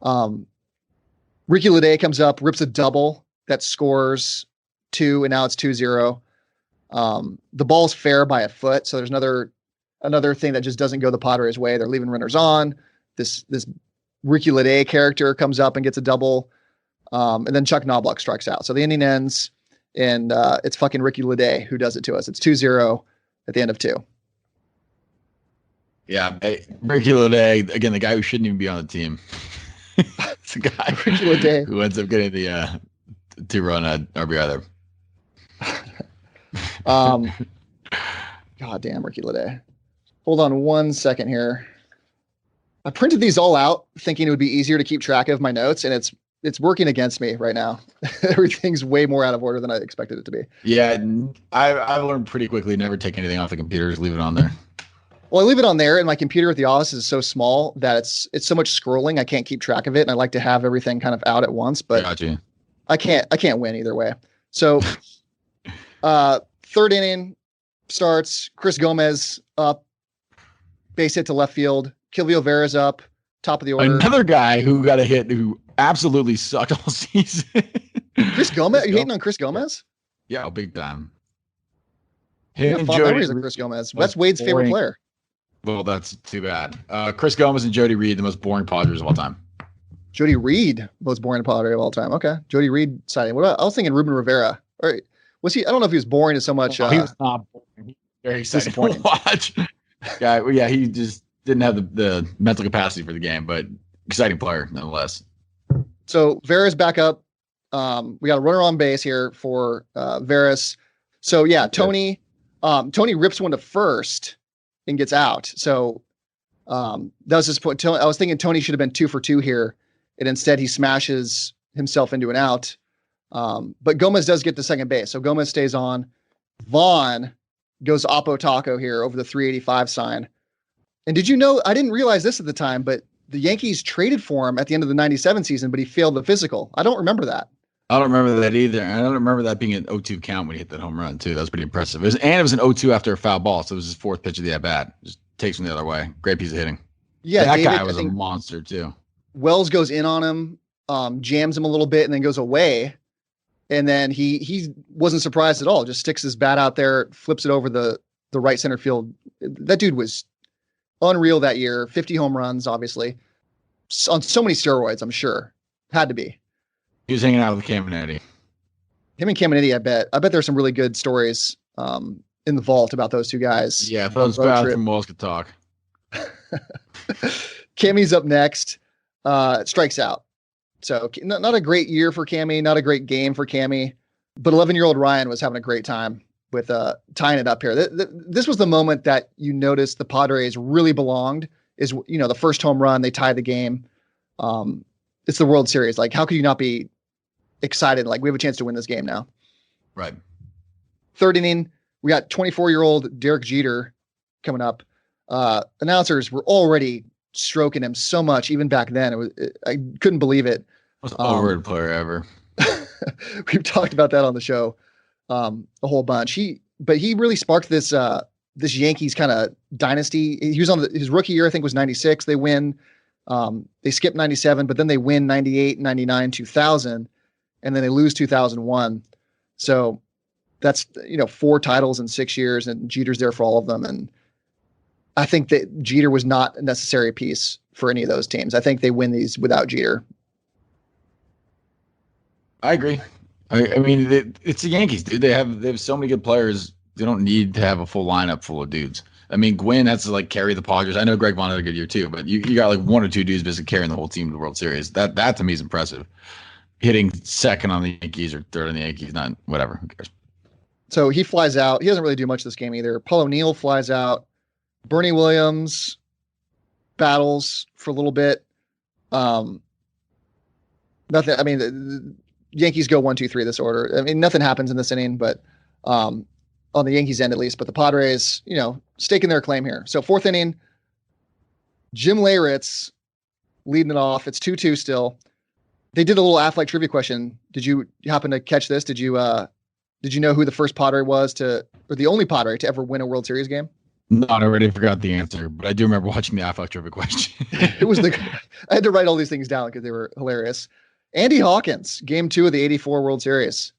Ricky Lede comes up, rips a double that scores two, and now it's 2-0. The ball's fair by a foot, so there's another thing that just doesn't go the Padres' way. They're leaving runners on. This Ricky Lede character comes up and gets a double, and then Chuck Knobloch strikes out. So the inning ends, and it's fucking Ricky Lede who does it to us. It's 2-0 at the end of two. Yeah, Ricky Lede, again, the guy who shouldn't even be on the team. It's a guy Ricky Lede who ends up getting the two-run RBI there. God damn, Ricky Lede. Hold on one second here. I printed these all out thinking it would be easier to keep track of my notes, and it's working against me right now. Everything's way more out of order than I expected it to be. Yeah, I've learned pretty quickly never take anything off the computer, just leave it on there. Well, I leave it on there, and my computer at the office is so small that it's so much scrolling I can't keep track of it, and I like to have everything kind of out at once, but Gotcha. I can't win either way. So third inning starts, Chris Gomez up, base hit to left field, Kilvio Vera's up, top of the order. Another guy who got a hit who absolutely sucked all season. Chris Gomez? Are you hating on Chris Gomez? Yeah, big time. Yeah, fond memories of Chris Gomez. That's Wade's favorite player. Well, that's too bad. Chris Gomez and Jody Reed, the most boring Padres of all time. Jody Reed, most boring Padre of all time. Okay, Jody Reed sighting. What about? I was thinking Ruben Rivera. Or was he? I don't know if he was boring as so much. He was not boring. Very exciting to watch. Yeah, he just didn't have the mental capacity for the game, but exciting player nonetheless. So Vera's back up. We got a runner on base here for Veras. So yeah, Tony rips one to first and gets out. So that was his point. I was thinking Tony should have been 2 for 2 here, and instead he smashes himself into an out. But Gomez does get to second base, so Gomez stays on. Vaughn goes Oppo Taco here over the 385 sign. And did you know, I didn't realize this at the time, but the Yankees traded for him at the end of the 97 season, but he failed the physical. I don't remember that. I don't remember that either. I don't remember that being an 0-2 count when he hit that home run, too. That was pretty impressive. It was an 0-2 after a foul ball, so it was his fourth pitch of the at-bat. Just takes him the other way. Great piece of hitting. Yeah, that guy was a monster, too. Wells goes in on him, jams him a little bit, and then goes away. And then he wasn't surprised at all. Just sticks his bat out there, flips it over the right center field. That dude was unreal that year. 50 home runs, obviously. On so many steroids, I'm sure. Had to be. He was hanging out with Caminiti. Him and Caminiti, I bet. I bet there's some really good stories in the vault about those two guys. Yeah, if those bathroom walls could talk. Cammy's up next. Strikes out. So not a great year for Cammy, not a great game for Cammy, but 11-year-old Ryan was having a great time with tying it up here. This was the moment that you noticed the Padres really belonged. Is the first home run, they tie the game. It's the World Series. Like, how could you not be excited? Like, we have a chance to win this game now. Right. Third inning, we got 24-year-old Derek Jeter coming up. Announcers were already stroking him so much, even back then. I couldn't believe it. Most overrated player ever. We've talked about that on the show a whole bunch. He really sparked this Yankees kind of dynasty. He was on his rookie year, I think, was 96. They win. They skip 97, but then they win 98, 99, 2000, and then they lose 2001. So that's 4 titles in 6 years, and Jeter's there for all of them. And I think that Jeter was not a necessary piece for any of those teams. I think they win these without Jeter. I agree. I mean, it's the Yankees, dude. They have so many good players. They don't need to have a full lineup full of dudes. I mean, Gwynn has to like carry the Padres. I know Greg Vaughn had a good year too, but you got like one or two dudes basically carrying the whole team to the World Series. That to me is impressive. Hitting second on the Yankees or third on the Yankees, not whatever. Who cares? So he flies out. He doesn't really do much this game either. Paul O'Neill flies out. Bernie Williams battles for a little bit. Nothing. I mean, the Yankees go 1-2-3 this order. I mean, nothing happens in this inning, but on the Yankees end at least. But the Padres, staking their claim here. So fourth inning, Jim Leyritz leading it off. It's 2-2 still. They did a little Affleck trivia question. Did you happen to catch this? Did you know who the first Padre was or the only Padre to ever win a World Series game? No, I already forgot the answer, but I do remember watching the Affleck trivia question. I had to write all these things down because they were hilarious. Andy Hawkins, game 2 of the 84 World Series.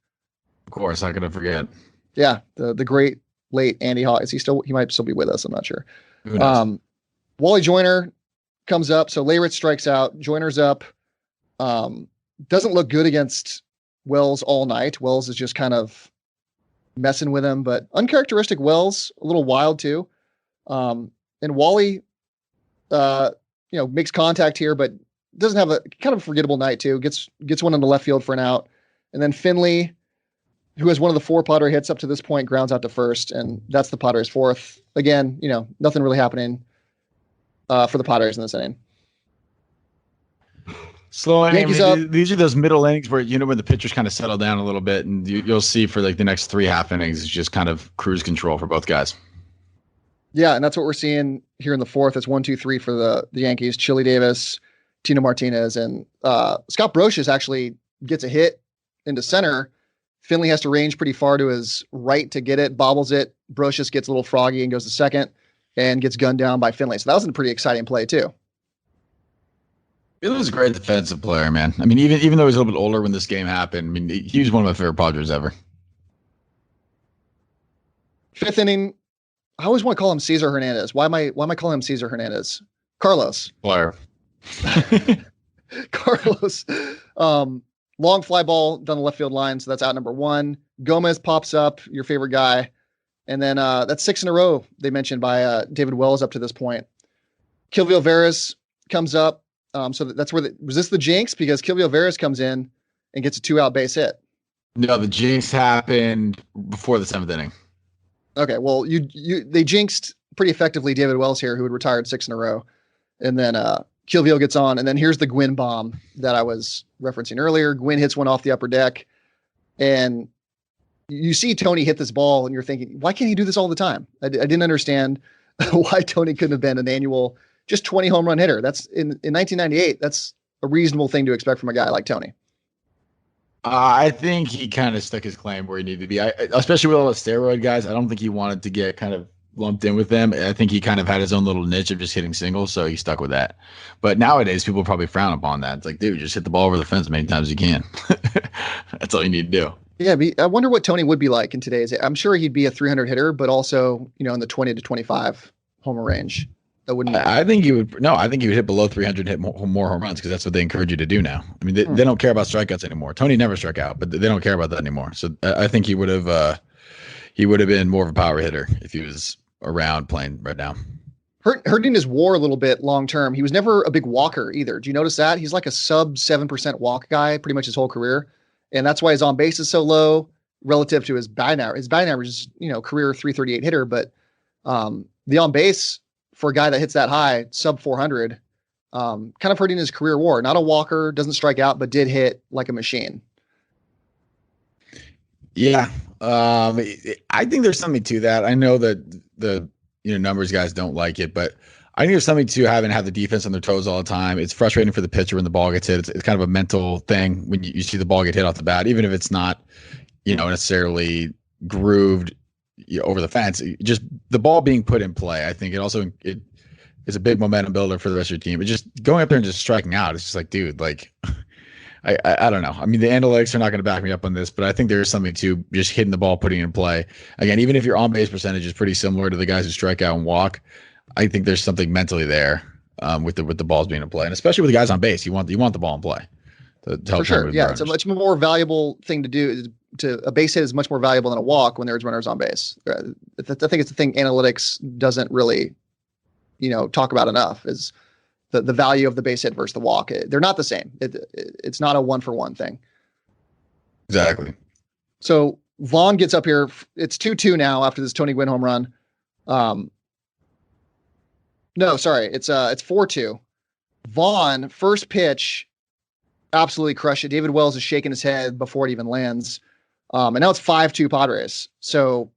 Of course, I could forget. Yeah, the great late Andy Hawkins. He might still be with us. I'm not sure. Who knows? Wally Joyner comes up. So Leyritz strikes out. Joyner's up. Doesn't look good against Wells all night. Wells is just kind of messing with him, but uncharacteristic Wells, a little wild too. And Wally, makes contact here, but doesn't have a kind of forgettable night too. Gets one in the left field for an out. And then Finley, who has one of the 4 Padre hits up to this point, grounds out to first. And that's the Padres' fourth. Again, nothing really happening for the Padres in this inning. Slow inning. These are those middle innings where, when the pitchers kind of settle down a little bit, and you'll see for like the next 3 half innings, it's just kind of cruise control for both guys. Yeah, and that's what we're seeing here in the fourth. It's 1-2-3 for the Yankees. Chili Davis, Tino Martinez, and Scott Brosius actually gets a hit into center. Finley has to range pretty far to his right to get it, bobbles it. Brosius gets a little froggy and goes to second and gets gunned down by Finley. So that was a pretty exciting play too. Finley was a great defensive player, man. I mean, even though he was a little bit older when this game happened, I mean, he was one of my favorite Padres ever. Fifth inning, I always want to call him Cesar Hernandez. Why am I calling him Cesar Hernandez? Carlos. Player. Carlos. Long fly ball down the left field line, so that's out number 1. Gomez pops up, your favorite guy. And then that's 6 in a row they mentioned by David Wells up to this point. Kilvio Veras comes up. So that's where was this the jinx? Because Kilvio Veras comes in and gets a 2-out base hit. No, the jinx happened before the 7th inning. Okay, well, they jinxed pretty effectively David Wells here, who had retired 6 in a row. And then Kilvio gets on, and then here's the Gwynn bomb that I was referencing earlier. Gwynn hits one off the upper deck, and you see Tony hit this ball, and you're thinking, why can't he do this all the time? I didn't understand why Tony couldn't have been an annual just 20 home run hitter. That's in 1998. That's a reasonable thing to expect from a guy like Tony. I think he kind of stuck his claim where he needed to be. Especially with all the steroid guys, I don't think he wanted to get kind of lumped in with them. I think he kind of had his own little niche of just hitting singles, so he stuck with that. But nowadays, people probably frown upon that. It's like, dude, just hit the ball over the fence as many times as you can. That's all you need to do. Yeah, I wonder what Tony would be like in today's. I'm sure he'd be a 300 hitter, but also in the 20 to 25 homer range. That wouldn't. I think he would. No, I think he would hit below 300, hit more home runs because that's what they encourage you to do now. I mean, they don't care about strikeouts anymore. Tony never struck out, but they don't care about that anymore. So I think he would have been more of a power hitter if he was around playing right now. Hurting his WAR a little bit long term. He was never a big walker either. Do you notice that? He's like a sub 7% walk guy pretty much his whole career, and that's why his on base is so low relative to his batting average. His batting average is career 338 hitter, but the on base for a guy that hits that high, sub 400, kind of hurting his career WAR. Not a walker, doesn't strike out, but did hit like a machine. Yeah. I think there's something to that. I know that the numbers guys don't like it, but I think there's something to having to have the defense on their toes all the time. It's frustrating for the pitcher when the ball gets hit. It's kind of a mental thing when you see the ball get hit off the bat, even if it's not, necessarily grooved over the fence. Just the ball being put in play. I think it is a big momentum builder for the rest of your team. But just going up there and just striking out, it's just like, dude, like I don't know. I mean, the analytics are not going to back me up on this, but I think there is something to just hitting the ball, putting it in play. Again, even if your on base percentage is pretty similar to the guys who strike out and walk, I think there's something mentally there with the balls being in play, and especially with the guys on base. You want the ball in play to help For sure. Yeah, it's a runners. much more valuable thing to do. A base hit is much more valuable than a walk when there's runners on base. I think it's the thing analytics doesn't really, talk about enough is the value of the base hit versus the walk. They're not the same. It's not a 1-for-1 thing. Exactly. So Vaughn gets up here. It's 2-2 now after this Tony Gwynn home run. No, sorry. It's 4-2. Vaughn, first pitch, absolutely crushed it. David Wells is shaking his head before it even lands. And now it's 5-2 Padres. So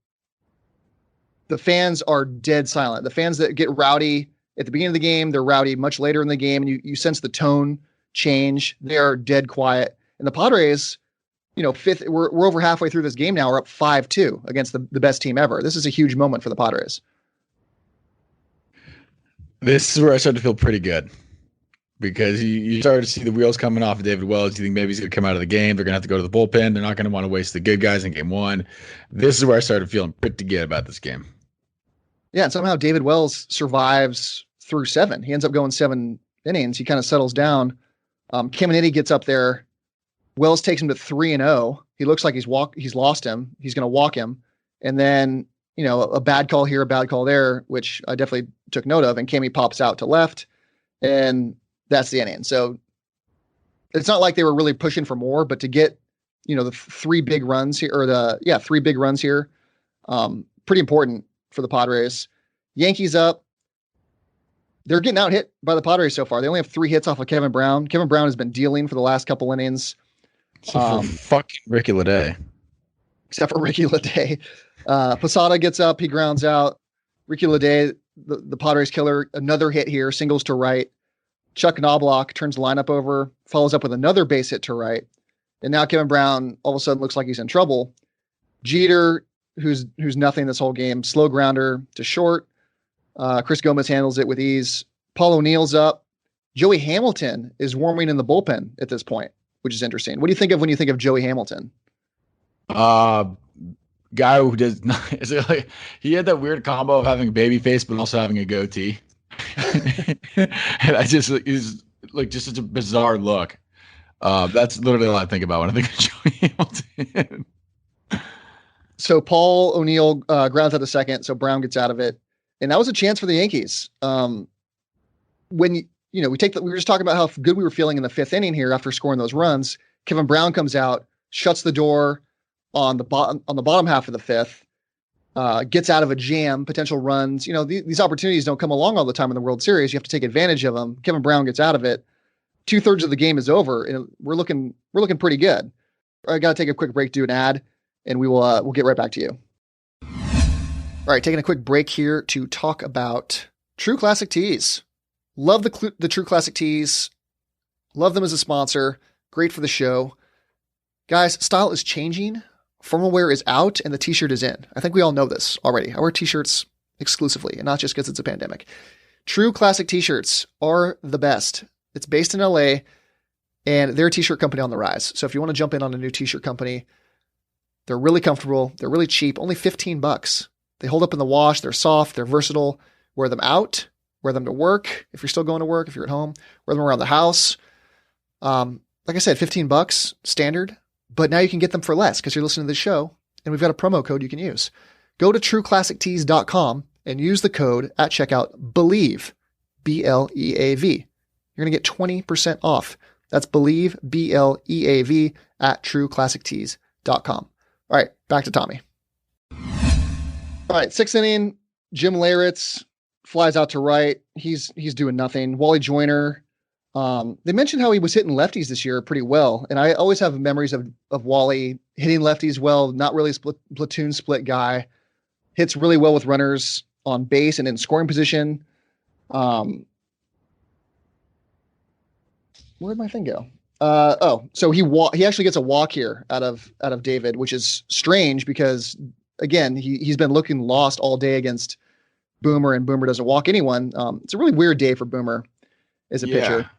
the fans are dead silent. The fans that get rowdy at the beginning of the game, they're rowdy much later in the game. And you sense the tone change. They are dead quiet. And the Padres, fifth, we're over halfway through this game now. We're up 5-2 against the best team ever. This is a huge moment for the Padres. This is where I started to feel pretty good because you started to see the wheels coming off of David Wells. You think maybe he's going to come out of the game. They're going to have to go to the bullpen. They're not going to want to waste the good guys in game one. This is where I started feeling pretty good about this game. Yeah, and somehow David Wells survives through 7. He ends up going 7 innings. He kind of settles down. Caminiti gets up there. Wells takes him to 3-0. He looks like he's lost him. He's going to walk him. And then, a bad call here, a bad call there, which I definitely took note of. And Cammy pops out to left. And that's the inning. So it's not like they were really pushing for more, but to get, the 3 big runs here, or 3 big runs here, pretty important for the Padres. Yankees up. They're getting out hit by the Padres so far. They only have 3 hits off of Kevin Brown. Kevin Brown has been dealing for the last couple innings. So for fucking Ricky Lede. Except for Ricky Lede. Posada gets up. He grounds out. Ricky Lede, the Padres killer, another hit here, singles to right. Chuck Knobloch turns the lineup over, follows up with another base hit to right. And now Kevin Brown all of a sudden looks like he's in trouble. Jeter, who's nothing this whole game, slow grounder to short. Chris Gomez handles it with ease. Paul O'Neill's up. Joey Hamilton is warming in the bullpen at this point, which is interesting. What do you think of when you think of Joey Hamilton? Guy who does not, he had that weird combo of having a baby face but also having a goatee. And he's like just such a bizarre look. That's literally all I think about when I think of Joey Hamilton. So Paul O'Neill grounds out the second, so Brown gets out of it. And that was a chance for the Yankees. When we were just talking about how good we were feeling in the 5th inning here after scoring those runs. Kevin Brown comes out, shuts the door on the bottom half of the 5th, gets out of a jam, potential runs. These opportunities don't come along all the time in the World Series. You have to take advantage of them. Kevin Brown gets out of it. 2/3 of the game is over, and we're looking pretty good. I got to take a quick break, do an ad, and we'll get right back to you. All right, taking a quick break here to talk about True Classic Tees. Love the True Classic Tees. Love them as a sponsor. Great for the show. Guys, style is changing. Formal wear is out and the t-shirt is in. I think we all know this already. I wear t-shirts exclusively and not just because it's a pandemic. True Classic t-shirts are the best. It's based in LA and they're a t-shirt company on the rise. So if you want to jump in on a new t-shirt company, they're really comfortable. They're really cheap. Only $15. They hold up in the wash. They're soft. They're versatile. Wear them out. Wear them to work. If you're still going to work, if you're at home, wear them around the house. Like I said, $15 standard, but now you can get them for less because you're listening to the show and we've got a promo code you can use. Go to trueclassictees.com and use the code at checkout BELIEVE, BLEAV. You're going to get 20% off. That's BELIEVE, BLEAV at trueclassictees.com. All right, back to Tommy. All right, 6th inning, Jim Leyritz flies out to right. He's doing nothing. Wally Joyner, they mentioned how he was hitting lefties this year pretty well. And I always have memories of Wally hitting lefties well, not really a platoon split guy. Hits really well with runners on base and in scoring position. Where'd my thing go? So he actually gets a walk here out of David, which is strange because again, he's been looking lost all day against Boomer, and Boomer doesn't walk anyone. It's a really weird day for Boomer as a pitcher.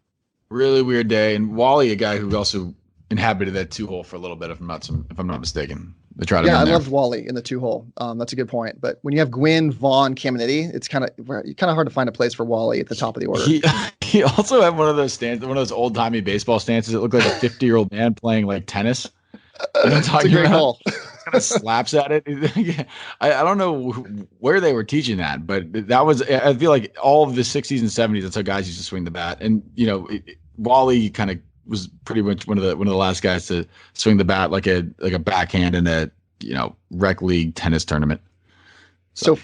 Really weird day. And Wally, a guy who also inhabited that 2 hole for a little bit, if I'm not mistaken. They tried him Yeah, in I there. loved Wally in the 2-hole. That's a good point. But when you have Gwynn, Vaughn, Caminiti, it's kind of hard to find a place for Wally at the top of the order. He also had one of those old timey baseball stances. It looked like a 50-year-old man playing like tennis. You know what I'm It's a talking great about? call. Kind of slaps at it. I don't know where they were teaching that, but that was, I feel like all of the 60s and 70s, that's how guys used to swing the bat. And, Wally kind of was pretty much one of the last guys to swing the bat like a backhand in a, rec league tennis tournament. So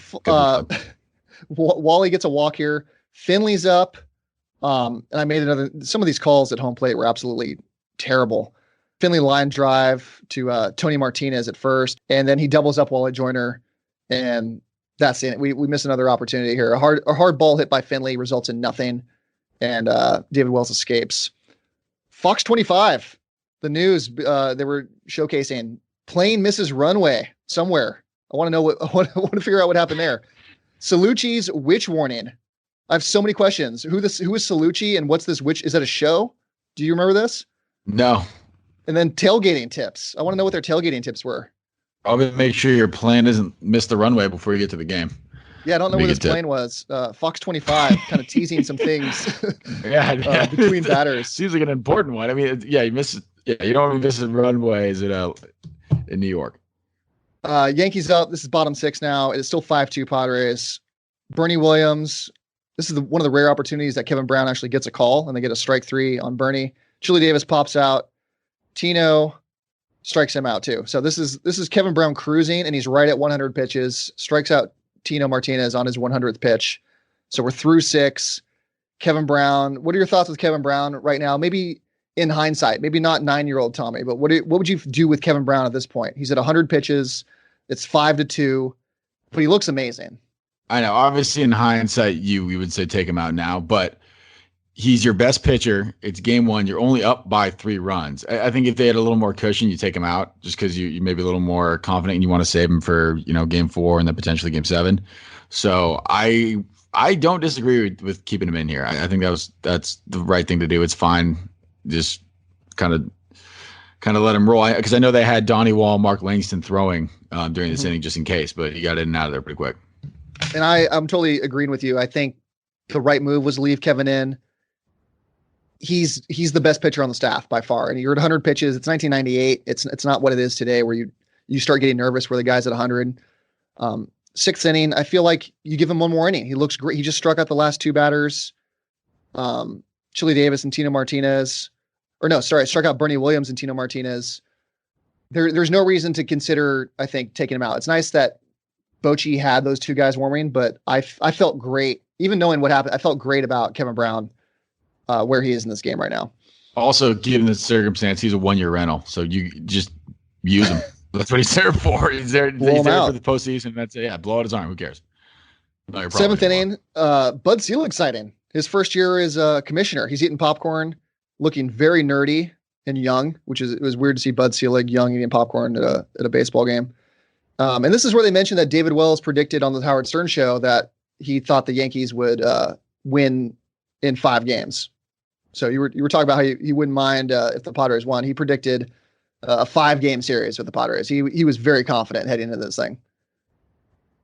Wally gets a walk here. Finley's up. And I made some of these calls at home plate were absolutely terrible. Finley line drive to Tony Martinez at first, and then he doubles up Wally Joyner, and that's it. We miss another opportunity here. A hard ball hit by Finley results in nothing, and David Wells escapes. Fox 25, the news they were showcasing plane misses runway somewhere. I want to know I want to figure out what happened there. Salucci's witch warning. I have so many questions. Who is Salucci, and what's this witch? Is that a show? Do you remember this? No. And then tailgating tips. I want to know what their tailgating tips were. Probably make sure your plane doesn't miss the runway before you get to the game. Yeah, I don't know where this plane was. Fox 25 kind of teasing some things between batters. Seems like an important one. I mean, you miss it. Yeah, you don't miss the runway. Is it in New York? Yankees up. This is bottom 6 now. It's still 5-2 Padres. Bernie Williams. This is one of the rare opportunities that Kevin Brown actually gets a call, and they get a strike 3 on Bernie. Chili Davis pops out. Tino strikes him out too. So this is Kevin Brown cruising, and he's right at 100 pitches. Strikes out Tino Martinez on his 100th pitch. So we're through 6. Kevin Brown. What are your thoughts with Kevin Brown right now? Maybe in hindsight, maybe not 9-year-old Tommy, but what would you do with Kevin Brown at this point? He's at 100 pitches. It's 5-2, but he looks amazing. I know. Obviously, in hindsight, we would say take him out now, but he's your best pitcher. It's game 1. You're only up by 3 runs. I think if they had a little more cushion, you take him out just because you may be a little more confident and you want to save him for game 4 and then potentially game 7. So I don't disagree with keeping him in here. I think that's the right thing to do. It's fine. Just kind of let him roll, because I know they had Donnie Wall, Mark Langston throwing during this inning just in case, but he got in and out of there pretty quick. And I'm totally agreeing with you. I think the right move was leave Kevin in. He's the best pitcher on the staff by far. And you're at 100 pitches. It's 1998. It's not what it is today where you start getting nervous where the guy's at 100. 6th inning, I feel like you give him one more inning. He looks great. He just struck out the last 2 batters. Chili Davis and Tino Martinez. Struck out Bernie Williams and Tino Martinez. There's no reason to consider, I think, taking him out. It's nice that Bochy had those 2 guys warming, but I felt great. Even knowing what happened, I felt great about Kevin Brown, where he is in this game right now. Also, given the circumstance, he's a 1-year rental, so you just use him. That's what he's there for. He's there for the postseason. That's it. Yeah, blow out his arm. Who cares? 7th inning, Bud Selig sighting. His first year as a commissioner. He's eating popcorn, looking very nerdy and young, it was weird to see Bud Selig young eating popcorn at a baseball game. And this is where they mentioned that David Wells predicted on the Howard Stern show that he thought the Yankees would win in 5 games. So you were talking about how he wouldn't mind if the Padres won. He predicted a 5-game series with the Padres. He was very confident heading into this thing.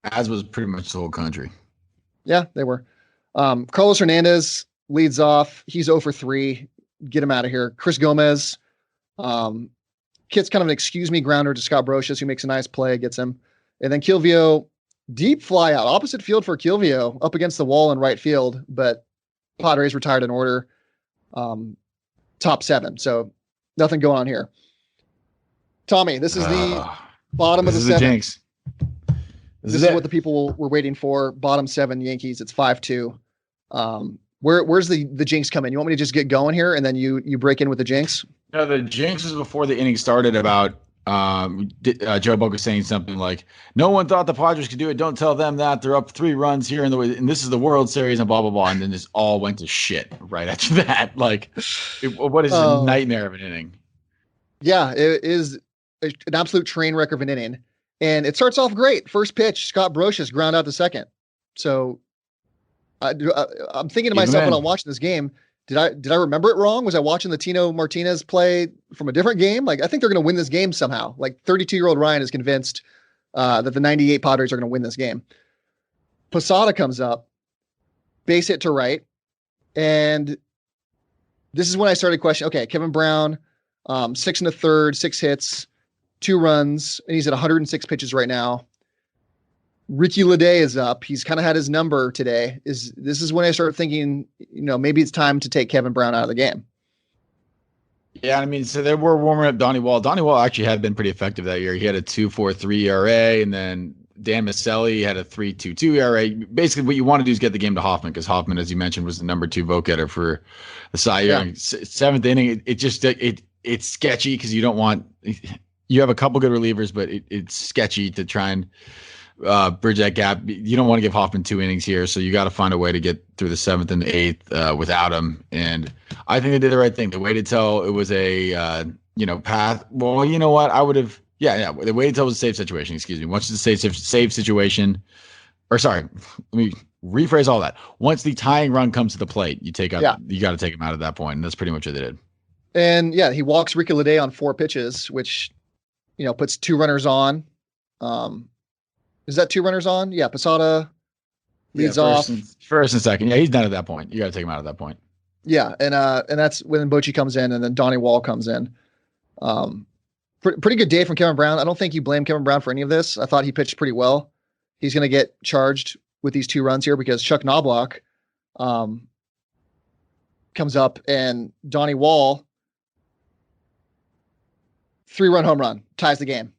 As was pretty much the whole country. Yeah, they were. Carlos Hernandez leads off. He's 0 for 3. Get him out of here. Chris Gomez hits kind of an excuse me grounder to Scott Brocious, who makes a nice play, gets him. And then Kilvio, deep fly out, opposite field for Kilvio, up against the wall in right field, but Padres retired in order. Top 7. So nothing going on here. Tommy, this is the bottom of the 7. Jinx. This is what the people were waiting for. Bottom 7 Yankees. It's 5-2. Where's the jinx come in? You want me to just get going here and then you break in with the jinx? No, the jinx was before the inning started about Joe Buck was saying something like, no one thought the Padres could do it. Don't tell them that. They're up 3 runs here and this is the World Series and blah, blah, blah. And then this all went to shit right after that. Like, what is a nightmare of an inning? Yeah, it is an absolute train wreck of an inning. And it starts off great. First pitch, Scott Brocious ground out to second. So I'm thinking to myself when I'm watching this game, Did I remember it wrong? Was I watching the Tino Martinez play from a different game? Like, I think they're going to win this game somehow. Like, 32-year-old Ryan is convinced that the 98 Padres are going to win this game. Posada comes up, base hit to right, and this is when I started questioning, okay, Kevin Brown, 6 1/3, 6 hits, 2 runs, and he's at 106 pitches right now. Ricky Leday is up. He's kind of had his number today. This is when I started thinking, maybe it's time to take Kevin Brown out of the game. Yeah, I mean, so they were warming up Donnie Wall. Donnie Wall actually had been pretty effective that year. He had a 2.43 ERA, and then Dan Maselli had a 3.22 ERA. Basically, what you want to do is get the game to Hoffman, because Hoffman, as you mentioned, was the number 2 vote getter for the Cy Young. Yeah. 7th inning, it's sketchy because you have a couple good relievers, but it's sketchy to try and bridge that gap. You don't want to give Hoffman 2 innings here, so you got to find a way to get through the 7th and 8th without him. And I think they did the right thing. They waited till it was a path. Well, you know what? I would have. Yeah. They waited till it was a safe situation. Excuse me. Once it's a safe situation, or sorry, let me rephrase all that. Once the tying run comes to the plate, you take out. Yeah. You got to take him out at that point, and that's pretty much what they did. And yeah, he walks Ricky Leday on 4 pitches, which puts 2 runners on. Is that 2 runners on? Yeah, Posada leads off. First and second. Yeah, he's done at that point. You got to take him out at that point. Yeah, and that's when Bochy comes in, and then Donnie Wall comes in. Pretty good day from Kevin Brown. I don't think you blame Kevin Brown for any of this. I thought he pitched pretty well. He's going to get charged with these 2 runs here because Chuck Knobloch comes up, and Donnie Wall, 3-run home run, ties the game.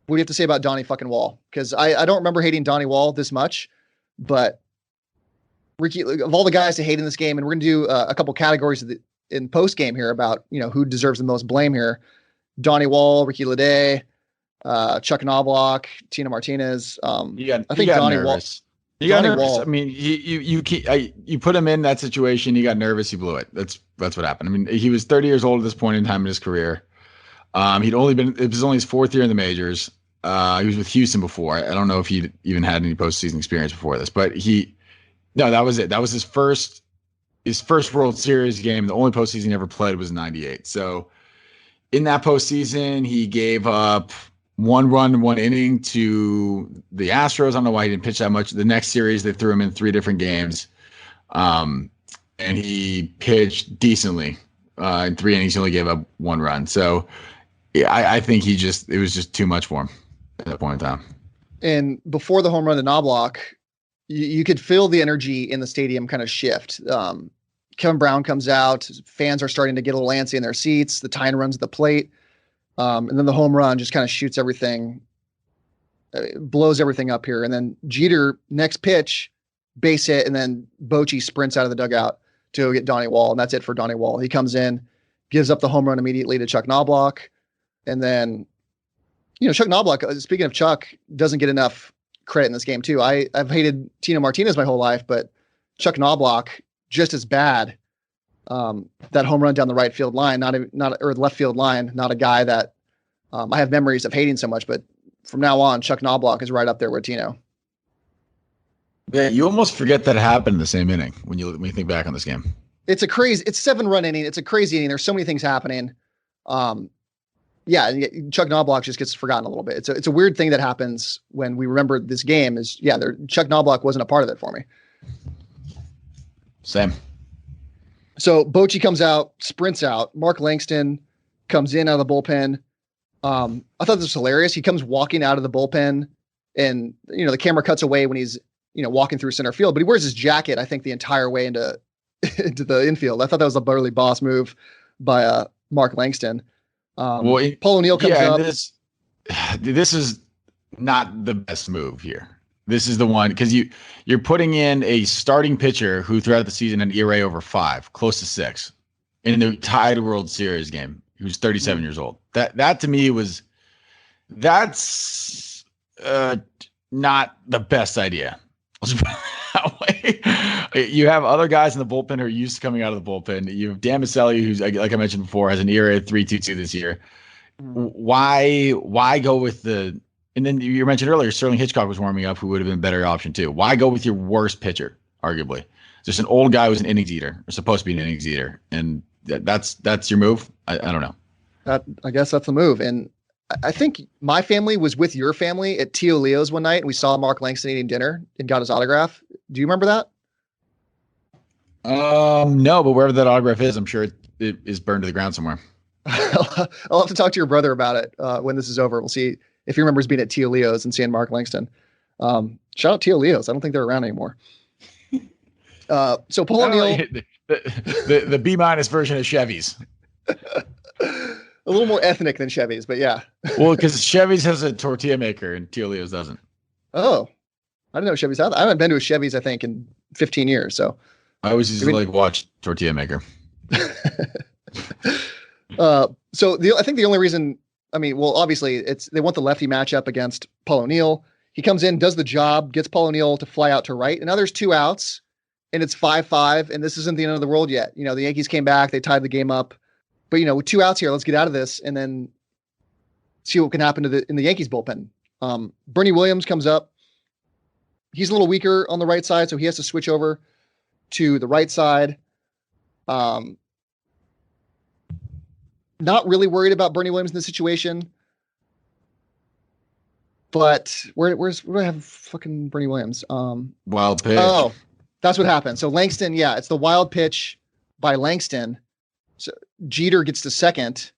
What do you have to say about Donnie fucking Wall? Because I don't remember hating Donnie Wall this much, but Ricky, of all the guys to hate in this game, and we're going to do a couple categories in post game here about who deserves the most blame here. Donnie Wall, Ricky Leday, Chuck Knobloch, Tino Martinez. I think Donnie Wall. You got nervous. Wall. I mean, you put him in that situation. He got nervous. He blew it. That's what happened. I mean, he was 30 years old at this point in time in his career. It was only his 4th year in the majors. He was with Houston before. I don't know if he'd even had any postseason experience before this, but that was it. That was his first World Series game. The only postseason he ever played was in '98. So in that postseason, he gave up 1 run in 1 inning to the Astros. I don't know why he didn't pitch that much. The next series, they threw him in 3 different games. And he pitched decently. In 3 innings, he only gave up 1 run. So yeah, I think it was just too much for him at that point in time. And before the home run to Knobloch, you could feel the energy in the stadium kind of shift. Kevin Brown comes out, fans are starting to get a little antsy in their seats. The tying runs at the plate. And then the home run just kind of shoots everything, blows everything up here. And then Jeter, next pitch, base hit, and then Bochy sprints out of the dugout to go get Donnie Wall. And that's it for Donnie Wall. He comes in, gives up the home run immediately to Chuck Knobloch. And then, Chuck Knobloch, speaking of Chuck, doesn't get enough credit in this game too. I've hated Tino Martinez my whole life, but Chuck Knobloch, just as bad. That home run down the right field line, or the left field line, not a guy that I have memories of hating so much, but from now on, Chuck Knobloch is right up there with Tino. Yeah, you almost forget that it happened in the same inning when you think back on this game. It's 7-run inning. It's a crazy inning. There's so many things happening. Chuck Knobloch just gets forgotten a little bit. It's a weird thing that happens when we remember this game Chuck Knobloch wasn't a part of it for me. Same. So Bochy comes out, sprints out. Mark Langston comes in out of the bullpen. I thought this was hilarious. He comes walking out of the bullpen, and the camera cuts away when he's walking through center field, but he wears his jacket, I think, the entire way into the infield. I thought that was a burly boss move by Mark Langston. Paul O'Neill comes up. This is not the best move here. This is the one, because you're putting in a starting pitcher who throughout the season had an ERA over 5, close to 6, in the tied World Series game. He was 37 years old. That to me that's not the best idea. Let's put it that way. You have other guys in the bullpen who are used to coming out of the bullpen. You have Dan Maselli, who's, like I mentioned before, has an ERA of 3.22 this year. Why go with the? And then you mentioned earlier, Sterling Hitchcock was warming up, who would have been a better option too. Why go with your worst pitcher, arguably? just an old guy who's an innings eater, or supposed to be an innings eater, and that's your move. I don't know. I guess that's the move. And I think my family was with your family at Tio Leo's one night, and we saw Mark Langston eating dinner and got his autograph. Do you remember that? No, but wherever that autograph is, I'm sure it is burned to the ground somewhere. I'll have to talk to your brother about it when this is over. We'll see if he remembers being at Tio Leo's and seeing Mark Langston. Shout out Tio Leo's. I don't think they're around anymore. So Paul O'Neill, the B- version of Chevy's. A little more ethnic than Chevy's, but yeah. Well, because Chevy's has a tortilla maker and Tio Leo's doesn't. Oh, I didn't know Chevy's had that. I haven't been to a Chevy's, I think, in 15 years. So I always used to watch tortilla maker. So I think the only reason, obviously they want the lefty matchup against Paul O'Neill. He comes in, does the job, gets Paul O'Neill to fly out to right, and now there's 2 outs, and it's 5-5, and this isn't the end of the world yet. The Yankees came back, they tied the game up, but with 2 outs here, let's get out of this and then see what can happen in the Yankees bullpen. Bernie Williams comes up. He's a little weaker on the right side, so he has to switch over to the right side. Not really worried about Bernie Williams in this situation. But where do I have fucking Bernie Williams? Wild pitch. Oh, that's what happened. So Langston, yeah, it's the wild pitch by Langston. So Jeter gets to second.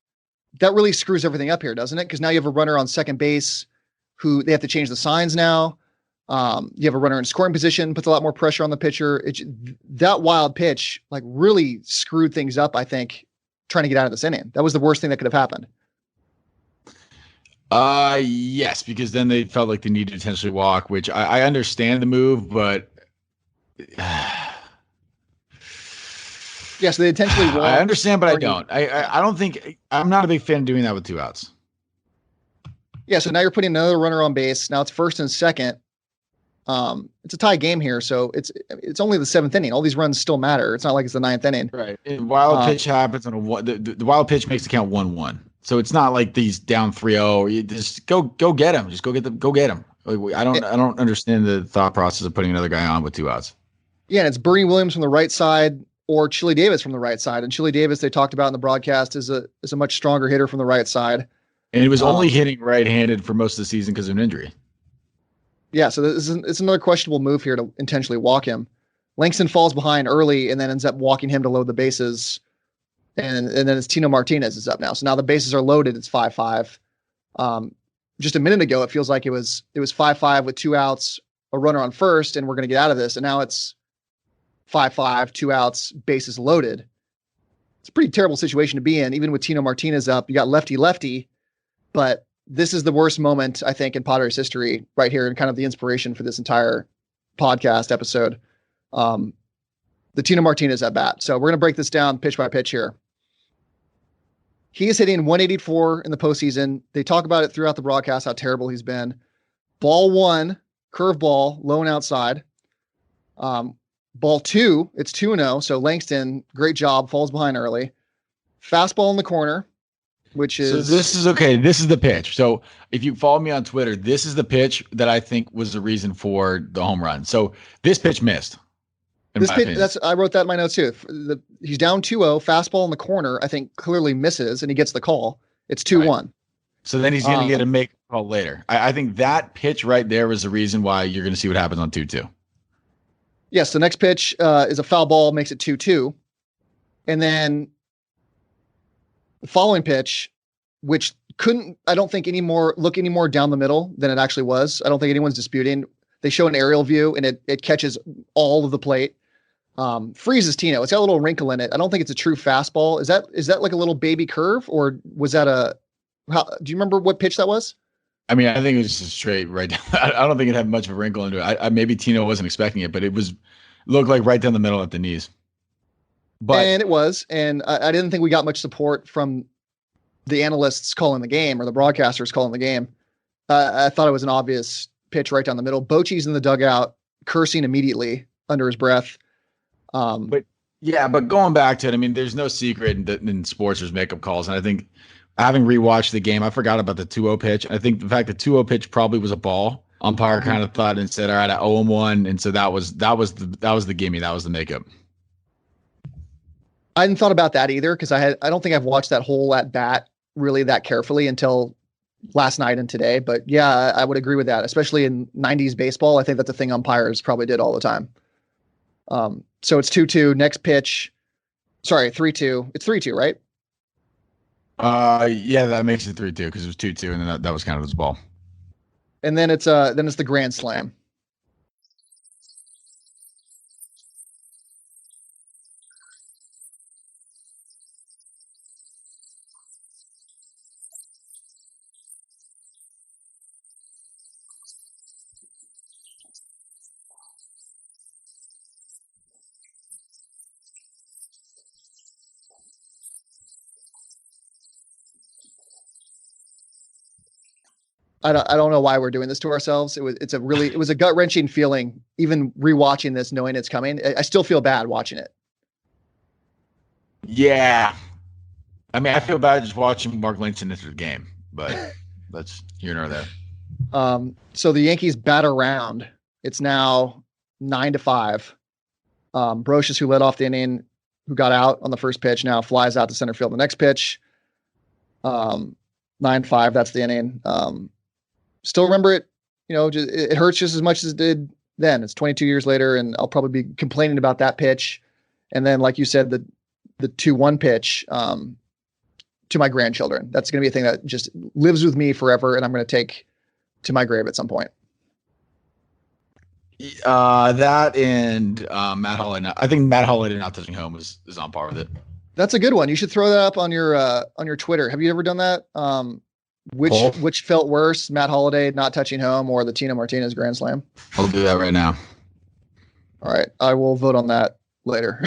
That really screws everything up here, doesn't it? Because now you have a runner on second base who they have to change the signs now. You have a runner in scoring position, puts a lot more pressure on the pitcher. That wild pitch really screwed things up, I think, trying to get out of this inning. That was the worst thing that could have happened. Yes, because then they felt like they needed to intentionally walk, which I understand the move, but yeah, so they intentionally walk. I understand, but I don't. I don't think I'm not a big fan of doing that with 2 outs. Yeah, so now you're putting another runner on base. Now it's first and second. It's a tie game here, so it's only the 7th inning. All these runs still matter. It's not like it's the 9th inning. Right. And wild pitch happens on the wild pitch makes the count 1-1. So it's not like these down 3-0. You just go get him. Just go get him. I don't understand the thought process of putting another guy on with 2 outs. Yeah, and it's Bernie Williams from the right side or Chili Davis from the right side. And Chili Davis, they talked about in the broadcast, is a much stronger hitter from the right side. And he was only hitting right-handed for most of the season because of an injury. Yeah, so it's another questionable move here to intentionally walk him. Langston falls behind early and then ends up walking him to load the bases. And then it's Tino Martinez is up now. So now the bases are loaded. It's 5-5. Just a minute ago, it feels like it was 5-5 with 2 outs, a runner on first, and we're going to get out of this. And now it's 5-5, 2 outs, bases loaded. It's a pretty terrible situation to be in. Even with Tino Martinez up, you got lefty, but this is the worst moment, I think, in Padres history right here, and kind of the inspiration for this entire podcast episode. The Tino Martinez at bat. So we're going to break this down pitch by pitch here. He is hitting 184 in the postseason. They talk about it throughout the broadcast, how terrible he's been. Ball 1, curveball, low and outside. Ball 2, it's 2-0. So Langston, great job, falls behind early. Fastball in the corner, which is... So this is okay. This is the pitch. So if you follow me on Twitter, this is the pitch that I think was the reason for the home run. So this pitch missed. This pitch, I wrote that in my notes too. He's down 2-0, fastball in the corner, I think clearly misses, and he gets the call. It's 2-1. Right. So then he's going to get a make call later. I think that pitch right there was the reason why you're going to see what happens on 2-2. Yes, the next pitch is a foul ball, makes it 2-2. And then the following pitch, which couldn't, I don't think look any more down the middle than it actually was. I don't think anyone's disputing. They show an aerial view, and it catches all of the plate. Freezes Tino. It's got a little wrinkle in it. I don't think it's a true fastball. Is that like a little baby curve, or was that do you remember what pitch that was? I mean, I think it was just straight right down. I don't think it had much of a wrinkle into it. Maybe Tino wasn't expecting it, but it looked like right down the middle at the knees. And it was, and I didn't think we got much support from the analysts calling the game or the broadcasters calling the game. I thought it was an obvious pitch right down the middle. Bochy's in the dugout, cursing immediately under his breath. But going back to it, I mean, there's no secret in sports there's makeup calls. And I think having rewatched the game, I forgot about the 2-0 pitch. I think the fact the 2-0 pitch probably was a ball. Umpire kind of thought and said, "All right, I owe him one," and so that was the gimme. That was the makeup. I hadn't thought about that either because I don't think I've watched that whole at bat really that carefully until last night and today. But yeah, I would agree with that, especially in 90s baseball. I think that's a thing umpires probably did all the time. So it's 2-2. Next pitch. Sorry, 3-2. It's 3-2, right? Yeah, that makes it 3-2 because it was 2-2, and then that was kind of his ball. And then it's the grand slam. I don't know why we're doing this to ourselves. It was a gut wrenching feeling, even rewatching this, knowing it's coming. I still feel bad watching it. Yeah. I mean, I feel bad just watching Mark Lynch in this game, but that's here nor there. So the Yankees bat around. It's now 9-5. Brocious, who led off the inning, who got out on the first pitch, now flies out to center field the next pitch. 9-5, that's the inning. Still remember it, it hurts just as much as it did then. It's 22 years later, and I'll probably be complaining about that pitch. And then, like you said, the 2-1 pitch to my grandchildren. That's going to be a thing that just lives with me forever, and I'm going to take to my grave at some point. That and Matt Holliday. I think Matt Holliday not touching home is on par with it. That's a good one. You should throw that up on your Twitter. Have you ever done that? Which felt worse, Matt Holliday not touching home or the Tino Martinez grand slam? I'll do that right now. All right, I will vote on that later.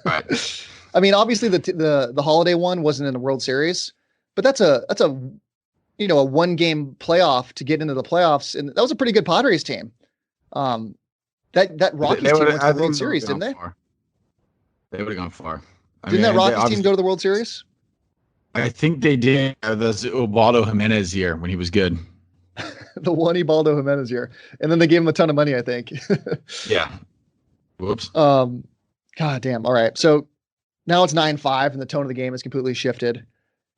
All right. I mean, obviously the Holliday one wasn't in the World Series, but that's a a 1-game playoff to get into the playoffs, and that was a pretty good Padres team. That Rockies team went to the World Series, didn't they? Far. They would have gone far. Didn't that Rockies team go to the World Series? I think they did. The Ubaldo Jimenez year when he was good. The one Ubaldo Jimenez year, and then they gave him a ton of money, I think. Yeah. Whoops. God damn. All right. So now it's 9-5, and the tone of the game has completely shifted.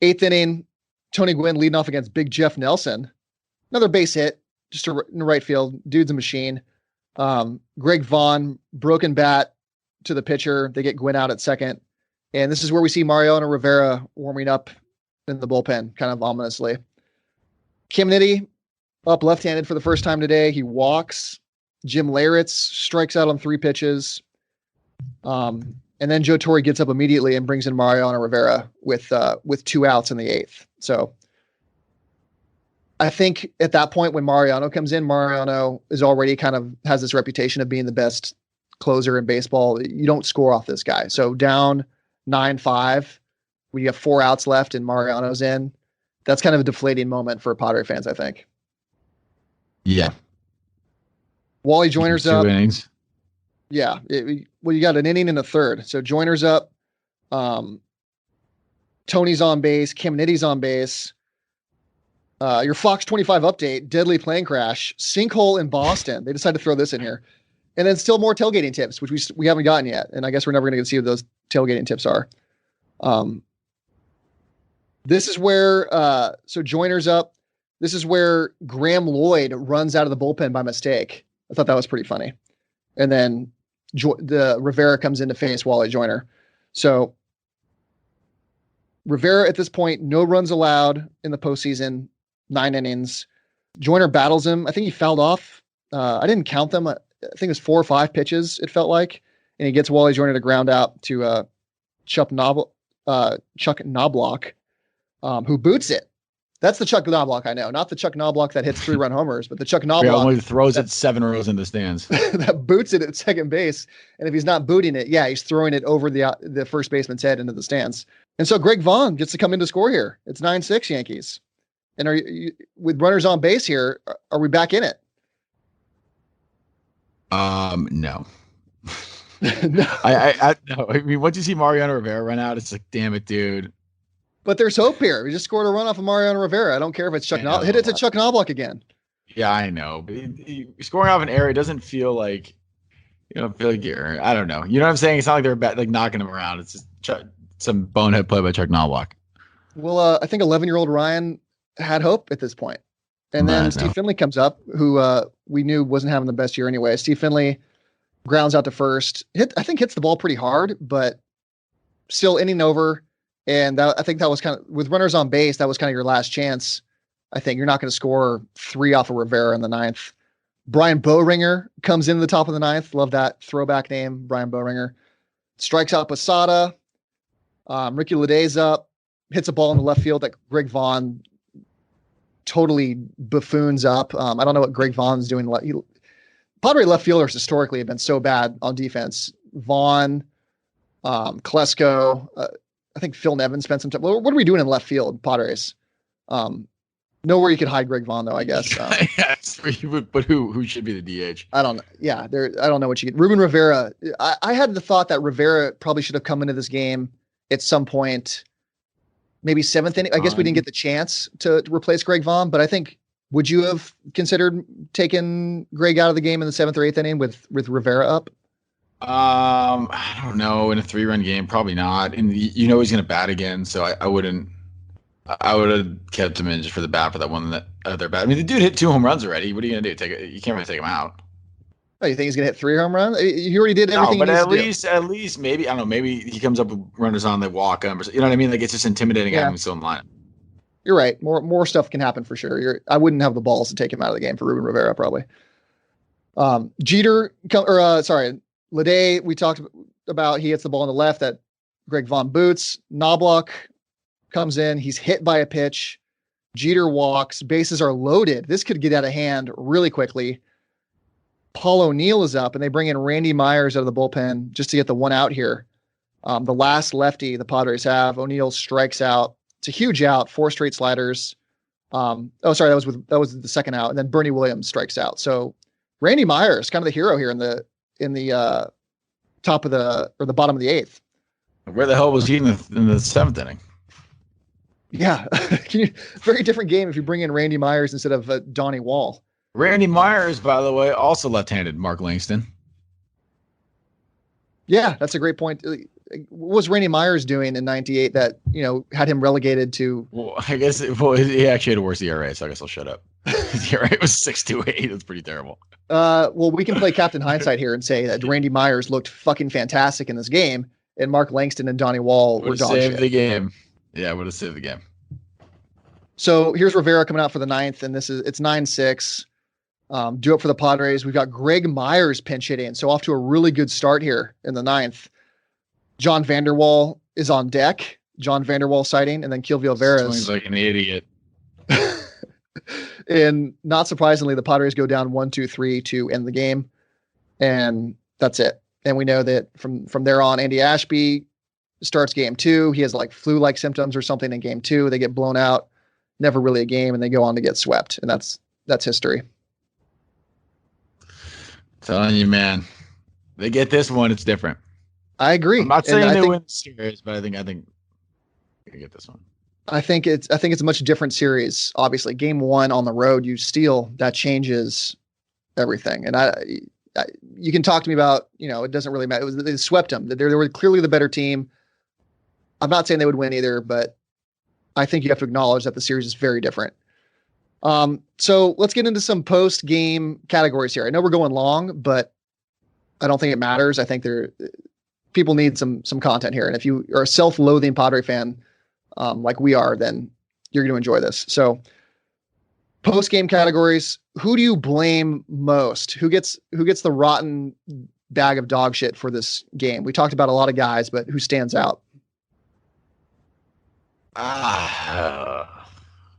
8th inning, Tony Gwynn leading off against Big Jeff Nelson. Another base hit, just in the right field. Dude's a machine. Greg Vaughn, broken bat to the pitcher. They get Gwynn out at second. And this is where we see Mariano Rivera warming up in the bullpen, kind of ominously. Caminiti up left-handed for the first time today. He walks. Jim Leyritz strikes out on 3 pitches. And then Joe Torre gets up immediately and brings in Mariano Rivera with 2 outs in the 8th. So I think at that point when Mariano comes in, Mariano is already kind of has this reputation of being the best closer in baseball. You don't score off this guy. So down 9-5, we have 4 outs left and Mariano's in. That's kind of a deflating moment for Padre fans, I think. Yeah. Wally Joyner's 2 up. innings. Yeah. You got an inning and a third. So Joyner's up. Tony's on base. Caminiti's on base. Your Fox 25 update, deadly plane crash, sinkhole in Boston. They decided to throw this in here. And then still more tailgating tips, which we haven't gotten yet. And I guess we're never going to see what those tailgating tips are. This is where, so Joyner's up. This is where Graham Lloyd runs out of the bullpen by mistake. I thought that was pretty funny. And then the Rivera comes in to face Wally Joyner. So Rivera at this point, no runs allowed in the postseason, 9 innings. Joyner battles him. I think he fouled off. I didn't count them. I think it was 4 or 5 pitches, it felt like. And he gets Wally Joyner to ground out to Chuck Knobloch, who boots it. That's the Chuck Knobloch I know, not the Chuck Knobloch that hits 3-run homers, but the Chuck Knobloch only throws it 7 rows in the stands. That boots it at second base. And if he's not booting it, he's throwing it over the first baseman's head into the stands. And so Greg Vaughn gets to come in to score here. It's 9-6 Yankees. And are you, with runners on base here, are we back in it? No. No. No. I mean, once you see Mariano Rivera run out, it's like, damn it, dude. But there's hope here. We just scored a run off of Mariano Rivera. I don't care if it's Chuck Knobloch. Hit it to Chuck Knobloch again. Yeah, I know. But scoring off an error, it doesn't feel like you're. I don't know. You know what I'm saying? It's not like they're like knocking him around. It's just some bonehead play by Chuck Knobloch. Well, I think 11-year-old Ryan had hope at this point. And then But Steve no. Finley comes up, who we knew wasn't having the best year anyway. Steve Finley grounds out to first. I think hits the ball pretty hard, but still inning over. And I think that was kind of, with runners on base, that was kind of your last chance. I think you're not going to score 3 off of Rivera in the ninth. Brian Bowringer comes in the top of the ninth. Love that throwback name, Brian Bowringer. Strikes out Posada. Ricky Leday's up, hits a ball in the left field that Greg Vaughn totally buffoons up. I don't know what Greg Vaughn's doing. Padre left fielders historically have been so bad on defense. Vaughn, Klesko, I think Phil Nevin spent some time. What are we doing in left field, Padres? Nowhere you could hide Greg Vaughn, though, I guess. Yes, but who should be the DH? I don't know. Yeah, I don't know what you get. Ruben Rivera. I had the thought that Rivera probably should have come into this game at some point, maybe 7th inning. I guess we didn't get the chance to replace Greg Vaughn, but I think, would you have considered taking Greg out of the game in the 7th or 8th inning with Rivera up? I don't know. In a 3-run game, probably not. And he's going to bat again, so I wouldn't. I would have kept him in just for the bat for that one that other bat. I mean, the dude hit 2 home runs already. What are you going to do? You can't really take him out. Oh, you think he's going to hit 3 home runs? He already did everything. No, but at least maybe, I don't know, maybe he comes up with runners on, they walk him, or you know what I mean? Like, it's just intimidating having him still in line. You're right. More stuff can happen for sure. I wouldn't have the balls to take him out of the game for Ruben Rivera, probably. Leday, we talked about, he hits the ball on the left that Greg Vaughn boots. Knobloch comes in. He's hit by a pitch. Jeter walks. Bases are loaded. This could get out of hand really quickly. Paul O'Neill is up, and they bring in Randy Myers out of the bullpen just to get the one out here. The last lefty the Padres have. O'Neill strikes out. It's a huge out. 4 straight sliders. That was the second out, and then Bernie Williams strikes out. So Randy Myers, kind of the hero here in the top of the bottom of the 8th. Where the hell was he in the 7th inning? Yeah, very different game if you bring in Randy Myers instead of Donnie Wall. Randy Myers, by the way, also left-handed. Mark Langston. Yeah, that's a great point. What was Randy Myers doing in '98 that had him relegated to? Well, I guess he actually had a worse ERA, so I guess I'll shut up. His ERA was 6.28. That's pretty terrible. Well, we can play Captain Hindsight here and say that Randy Myers looked fucking fantastic in this game, and Mark Langston and Donnie Wall were dog shit. The game. Yeah, would have saved the game. So here's Rivera coming out for the 9th, and it's 9-6. Due up for the Padres. We've got Greg Myers pinch hitting, so off to a really good start here in the 9th. John Vanderwall is on deck. John Vanderwall sighting, and then Kilvio Veras. Swings like an idiot. And not surprisingly, the Padres go down 1-2-3 to end the game, and that's it. And we know that from there on, Andy Ashby starts game 2. He has like flu-like symptoms or something in game 2. They get blown out. Never really a game, and they go on to get swept, and that's history. Telling you, man, they get this one. It's different. I agree. I'm not saying they win the series, but I think they get this one. I think it's a much different series. Obviously, game 1 on the road, you steal, that changes everything. And you can talk to me about, it doesn't really matter. They swept them. They were clearly the better team. I'm not saying they would win either, but I think you have to acknowledge that the series is very different. So let's get into some post-game categories here. I know we're going long, but I don't think it matters. I think people need some content here. And if you are a self-loathing Padre fan, like we are, then you're going to enjoy this. So post-game categories, who do you blame most? Who gets the rotten bag of dog shit for this game? We talked about a lot of guys, but who stands out?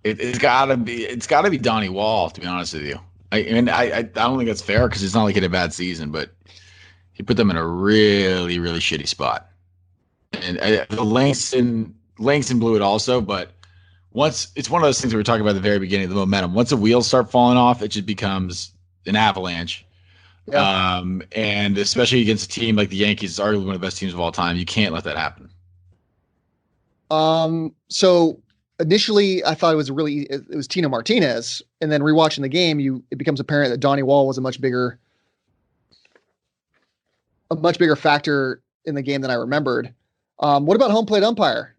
It's gotta be Donnie Wall, to be honest with you. I don't think that's fair because it's not like he had a bad season, but he put them in a really, really shitty spot. And Langston blew it also, but once it's one of those things we were talking about at the very beginning, the momentum. Once the wheels start falling off, it just becomes an avalanche. Yeah. And especially against a team like the Yankees, it's arguably one of the best teams of all time. You can't let that happen. So initially I thought it was Tino Martinez, and then rewatching the game, it becomes apparent that Donnie Wall was a much bigger factor in the game than I remembered. What about home plate umpire?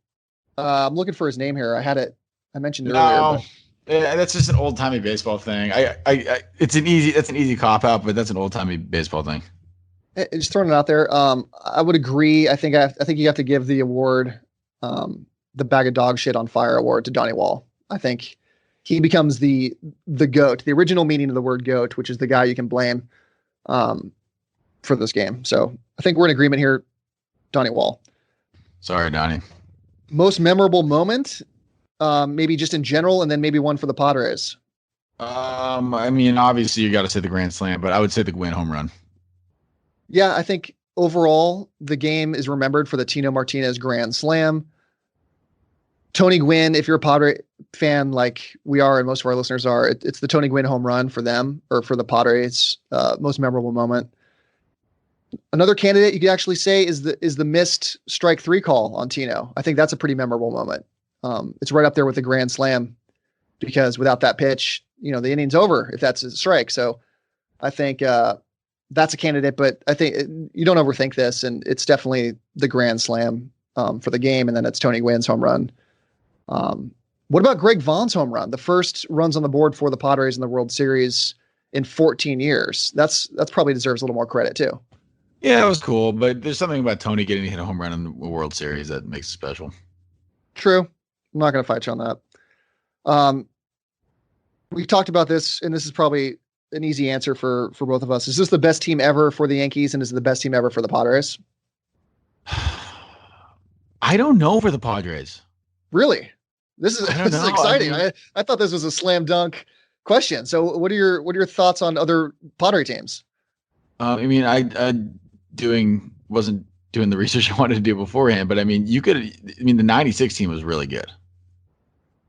I'm looking for his name here. I mentioned it earlier, but yeah, that's just an old timey baseball thing. That's an easy cop out, but that's an old timey baseball thing. Just throwing it out there. I would agree. I think you have to give the award, the bag of dog shit on fire award to Donnie Wall. I think he becomes the GOAT, the original meaning of the word GOAT, which is the guy you can blame for this game. So I think we're in agreement here. Donnie Wall. Sorry, Donnie. Most memorable moment, maybe just in general, and then maybe one for the Padres. I mean, obviously you got to say the grand slam, but I would say the Gwynn home run. Yeah, I think overall the game is remembered for the Tino Martinez grand slam. Tony Gwynn, if you're a Padre fan like we are and most of our listeners are, it's the Tony Gwynn home run for them, or for the Padres, most memorable moment. Another candidate you could actually say is the missed strike 3 call on Tino. I think that's a pretty memorable moment. It's right up there with the grand slam, because without that pitch, the inning's over if that's a strike. So I think that's a candidate, but I think you don't overthink this, and it's definitely the grand slam for the game, and then it's Tony Gwynn's home run. What about Greg Vaughn's home run? The first runs on the board for the Padres in the World Series in 14 years. That's probably deserves a little more credit too. Yeah, it was cool, but there's something about Tony getting to hit a home run in the World Series that makes it special. True. I'm not going to fight you on that. We talked about this, and this is probably an easy answer for both of us. Is this the best team ever for the Yankees, and is it the best team ever for the Padres? I don't know for the Padres. Really? This is exciting. I thought this was a slam dunk question. So what are your thoughts on other Padre teams? I mean, I wasn't doing the research I wanted to do beforehand, but I mean, the 96 team was really good.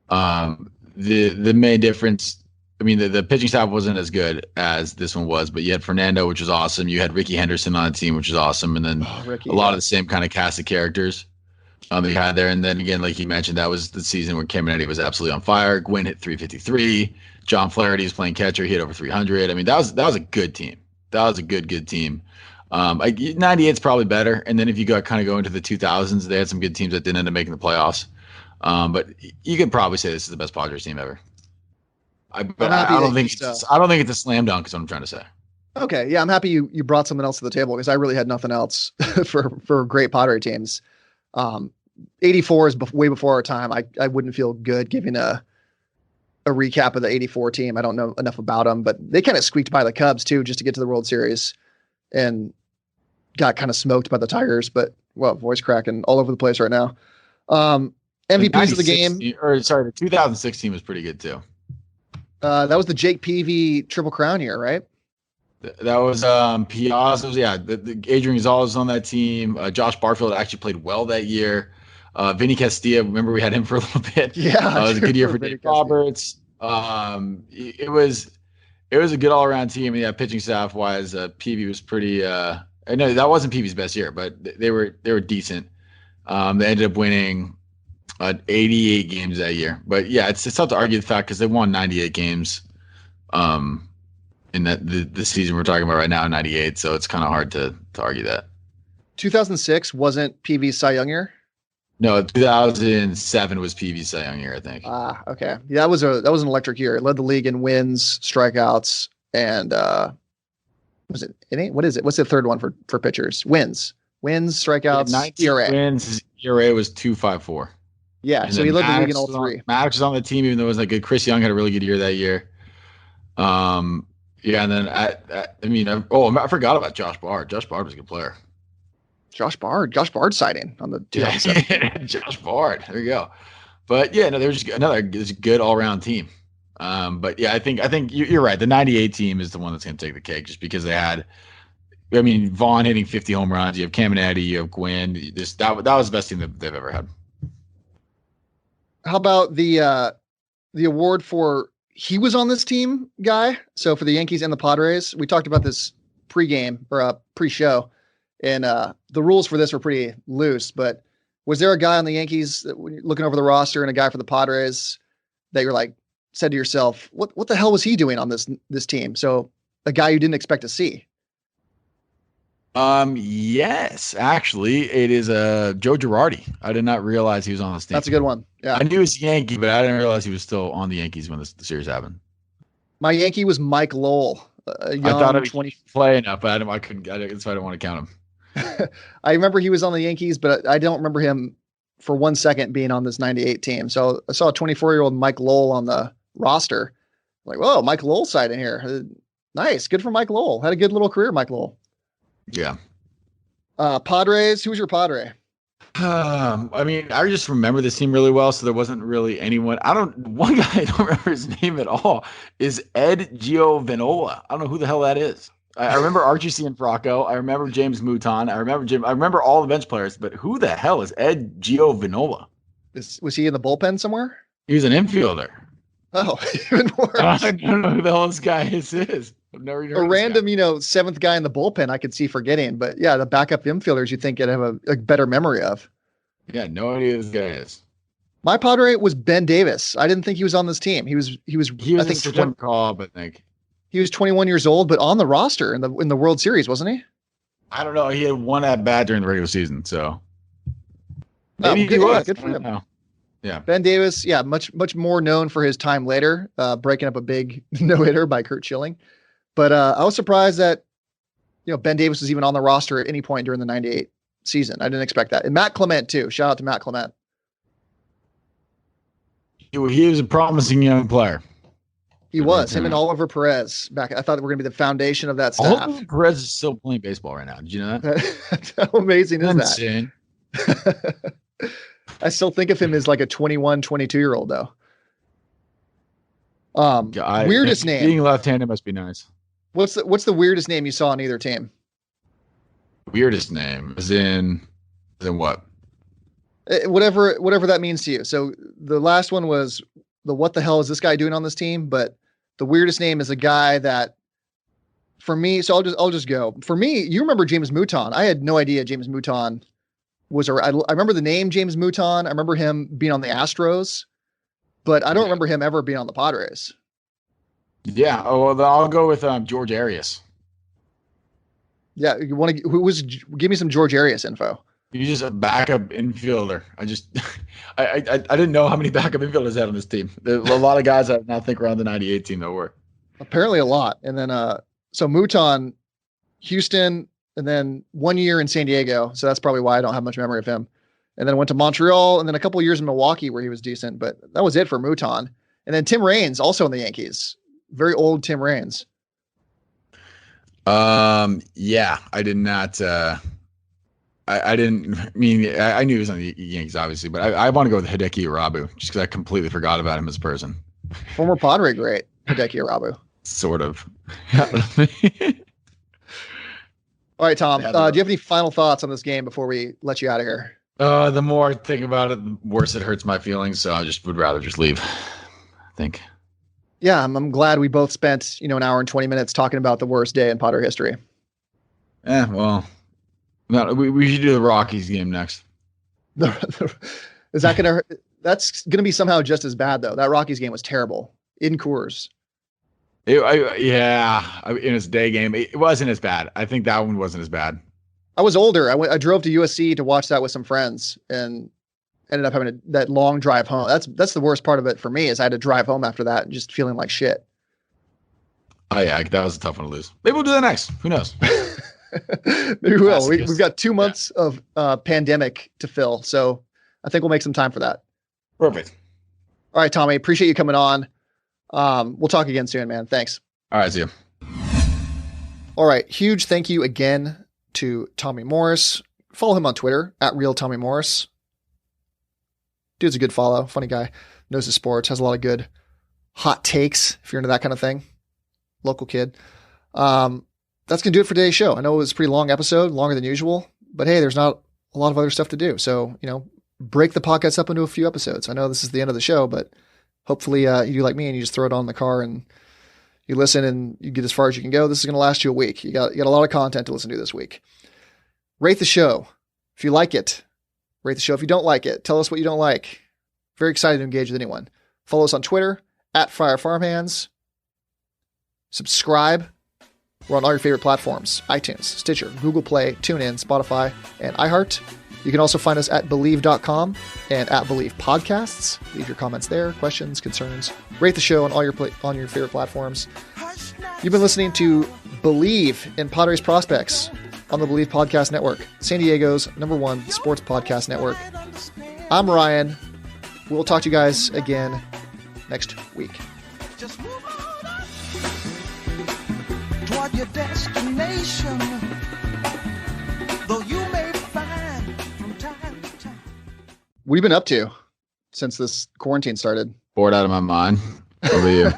The main difference, I mean, the pitching staff wasn't as good as this one was, but you had Fernando, which was awesome. You had Ricky Henderson on the team, which is awesome. And then a lot of the same kind of cast of characters that you had there. And then again, like you mentioned, that was the season where Caminiti was absolutely on fire. Gwynn hit 353. John Flaherty was playing catcher. He hit over 300. I mean, that was a good team. That was a good team. 98 is probably better. And then if you go into the 2000s, they had some good teams that didn't end up making the playoffs. But you could probably say this is the best Padres team ever. I don't think it's a slam dunk is what I'm trying to say. Okay. Yeah. I'm happy you brought someone else to the table, because I really had nothing else for great Padre teams. 84 is way before our time. I wouldn't feel good giving a recap of the 84 team. I don't know enough about them, but they kind of squeaked by the Cubs too, just to get to the World Series, and got kind of smoked by the Tigers, but voice cracking all over the place right now. MVPs of the game. The 2016 was pretty good too. That was the Jake Peavy Triple Crown year, right? That was Piazza's. Yeah, the Adrian Gonzalez was on that team. Josh Barfield actually played well that year. Vinny Castilla, remember we had him for a little bit. Yeah, it was a good year for Dave Roberts. It was a good all around team. And yeah, pitching staff wise, Peavy was pretty. I know that wasn't Peavy's best year, but they were decent. They ended up winning 88 games that year. But yeah, it's tough to argue the fact because they won 98 games. In the season we're talking about right now, 98. So it's kind of hard to argue that. 2006 wasn't Peavy's Cy Young year? No, 2007 was Peavy's Cy Young year, I think. Okay. Yeah, that was an electric year. It led the league in wins, strikeouts, and was it inning? What is it? What's the third one for pitchers? Wins, strikeouts, ERA. Wins, ERA was 2.54. Yeah, and so he led the league in all three. Maddox was on the team, even though it wasn't good. Chris Young had a really good year that year. Yeah, and then I forgot about Josh Bard. Josh Bard was a good player. Josh Bard sighting on the 2007. Josh Bard. There you go. But yeah, no, there's another good all around team. But yeah, I think you're right. The 98 team is the one that's going to take the cake, just because they had. I mean, Vaughn hitting 50 home runs. You have Caminiti. You have Gwynn. That was the best team that they've ever had. How about the award for he was on this team guy? So for the Yankees and the Padres, we talked about this pre-game or pre-show, and the rules for this were pretty loose. But Was there a guy on the Yankees that, when you're looking over the roster, and a guy for the Padres that you're like, said to yourself, what the hell was he doing on this team? So a guy you didn't expect to see. Yes, actually, it is Joe Girardi. I did not realize he was on this team. That's a good one. Yeah. I knew he was Yankee, but I didn't realize he was still on the Yankees when the series happened. My Yankee was Mike Lowell, a young I thought he 20 play enough, but I couldn't. That's why I didn't want to count him. I remember he was on the Yankees, but I don't remember him for 1 second being on this 98 team. So I saw a 24-year-old Mike Lowell on the roster. I'm like, whoa, Mike Lowell side in here. Nice. Good for Mike Lowell. Had a good little career, Mike Lowell. Yeah. Padres. Who's your Padre? I mean, I just remember this team really well, so there wasn't really anyone. One guy I don't remember his name at all is Ed Giovanola. I don't know who the hell that is. I remember Archie Cianfrocco. I remember James Mouton. I remember all the bench players, but who the hell is Ed Giovanola? Was he in the bullpen somewhere? He was an infielder. Oh, even worse. I don't know who the hell this guy is. I've never heard a of random, guy. Seventh guy in the bullpen I could see forgetting. But yeah, the backup infielders you think I'd have a better memory of. Yeah, no idea who this guy is. My Padre was Ben Davis. I didn't think he was on this team. He was I think September call, I think. He was 21 years old, but on the roster in the World Series, wasn't he? I don't know. He had one at bat during the regular season, so maybe he was. Good for him. Yeah, Ben Davis. Yeah, much more known for his time later, breaking up a big no-hitter by Curt Schilling. But I was surprised that Ben Davis was even on the roster at any point during the '98 season. I didn't expect that. And Matt Clement too. Shout out to Matt Clement. He was a promising young player. He was. Him and Oliver Perez back. I thought they were going to be the foundation of that staff. Oliver Perez is still playing baseball right now. Did you know that? How amazing is insane. That? I still think of him as like a 21, 22-year-old though. Weirdest name. Being left-handed must be nice. What's the weirdest name you saw on either team? Weirdest name is in what? Whatever that means to you. So the last one was what the hell is this guy doing on this team? But the weirdest name is a guy that, for me, so I'll just go. For me, you remember James Mouton. I had no idea James Mouton was I remember the name James Mouton. I remember him being on the Astros, but I don't remember him ever being on the Padres. Yeah. Oh, well, then I'll go with George Arias. Yeah. Give me some George Arias info. He's just a backup infielder. I didn't know how many backup infielders had on this team. There's a lot of guys I now think around the 98 team that were. Apparently a lot. And then, so Mouton, Houston, and then 1 year in San Diego. So that's probably why I don't have much memory of him. And then went to Montreal and then a couple of years in Milwaukee where he was decent, but that was it for Mouton. And then Tim Raines, also in the Yankees. Very old Tim Raines. Yeah, I did not, I knew he was on the Yankees, obviously, but I want to go with Hideki Irabu just because I completely forgot about him as a person. Former Padre great, Hideki Irabu. Sort of. All right, Tom, do you have any final thoughts on this game before we let you out of here? The more I think about it, the worse it hurts my feelings. So I would rather just leave, I think. Yeah, I'm glad we both spent, an hour and 20 minutes talking about the worst day in Padre history. Well, no, we should do the Rockies game next. Is that going to, that's going to be somehow just as bad though. That Rockies game was terrible in Coors. In its day game, it wasn't as bad. I think that one wasn't as bad. I was older. I drove to USC to watch that with some friends and ended up having that long drive home. That's the worst part of it for me is I had to drive home after that and just feeling like shit. Oh yeah, that was a tough one to lose. Maybe we'll do that next. Who knows? Maybe we will. We've got 2 months of pandemic to fill, so I think we'll make some time for that. Perfect. All right, Tommy. Appreciate you coming on. We'll talk again soon, man. Thanks. All right, see you. All right. Huge thank you again to Tommy Morris. Follow him on Twitter @RealTommyMorris. Dude's a good follow. Funny guy. Knows his sports. Has a lot of good hot takes if you're into that kind of thing. Local kid. That's going to do it for today's show. I know it was a pretty long episode, longer than usual, but hey, there's not a lot of other stuff to do. So, break the podcast up into a few episodes. I know this is the end of the show, but hopefully you do like me and you just throw it on in the car and you listen and you get as far as you can go. This is going to last you a week. You got a lot of content to listen to this week. Rate the show. If you like it, Rate the show if you don't like it. Tell us what you don't like. Very excited to engage with anyone. Follow us on Twitter at Friar Farmhands. Subscribe. We're on all your favorite platforms: iTunes, Stitcher, Google Play, TuneIn, Spotify, and iHeart. You can also find us at Believe.com and at Believe Podcasts. Leave your comments there, questions, concerns. Rate the show on all your favorite platforms. You've been listening to Believe in Padres Prospects on the Believe Podcast Network, San Diego's #1 sports podcast network. I'm Ryan. We'll talk to you guys again next week. Just move on toward your destination, though you may find from time to time. What have you been up to since this quarantine started? Bored out of my mind. What about you?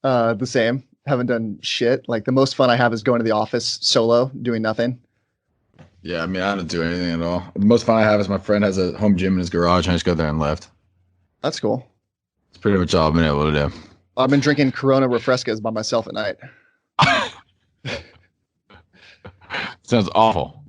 The same. Haven't done shit. Like, the most fun I have is going to the office solo, doing nothing. Yeah, I mean, I don't do anything at all. The most fun I have is my friend has a home gym in his garage, and I just go there and lift. That's cool. It's pretty much all I've been able to do. I've been drinking Corona Refrescas by myself at night. Sounds awful.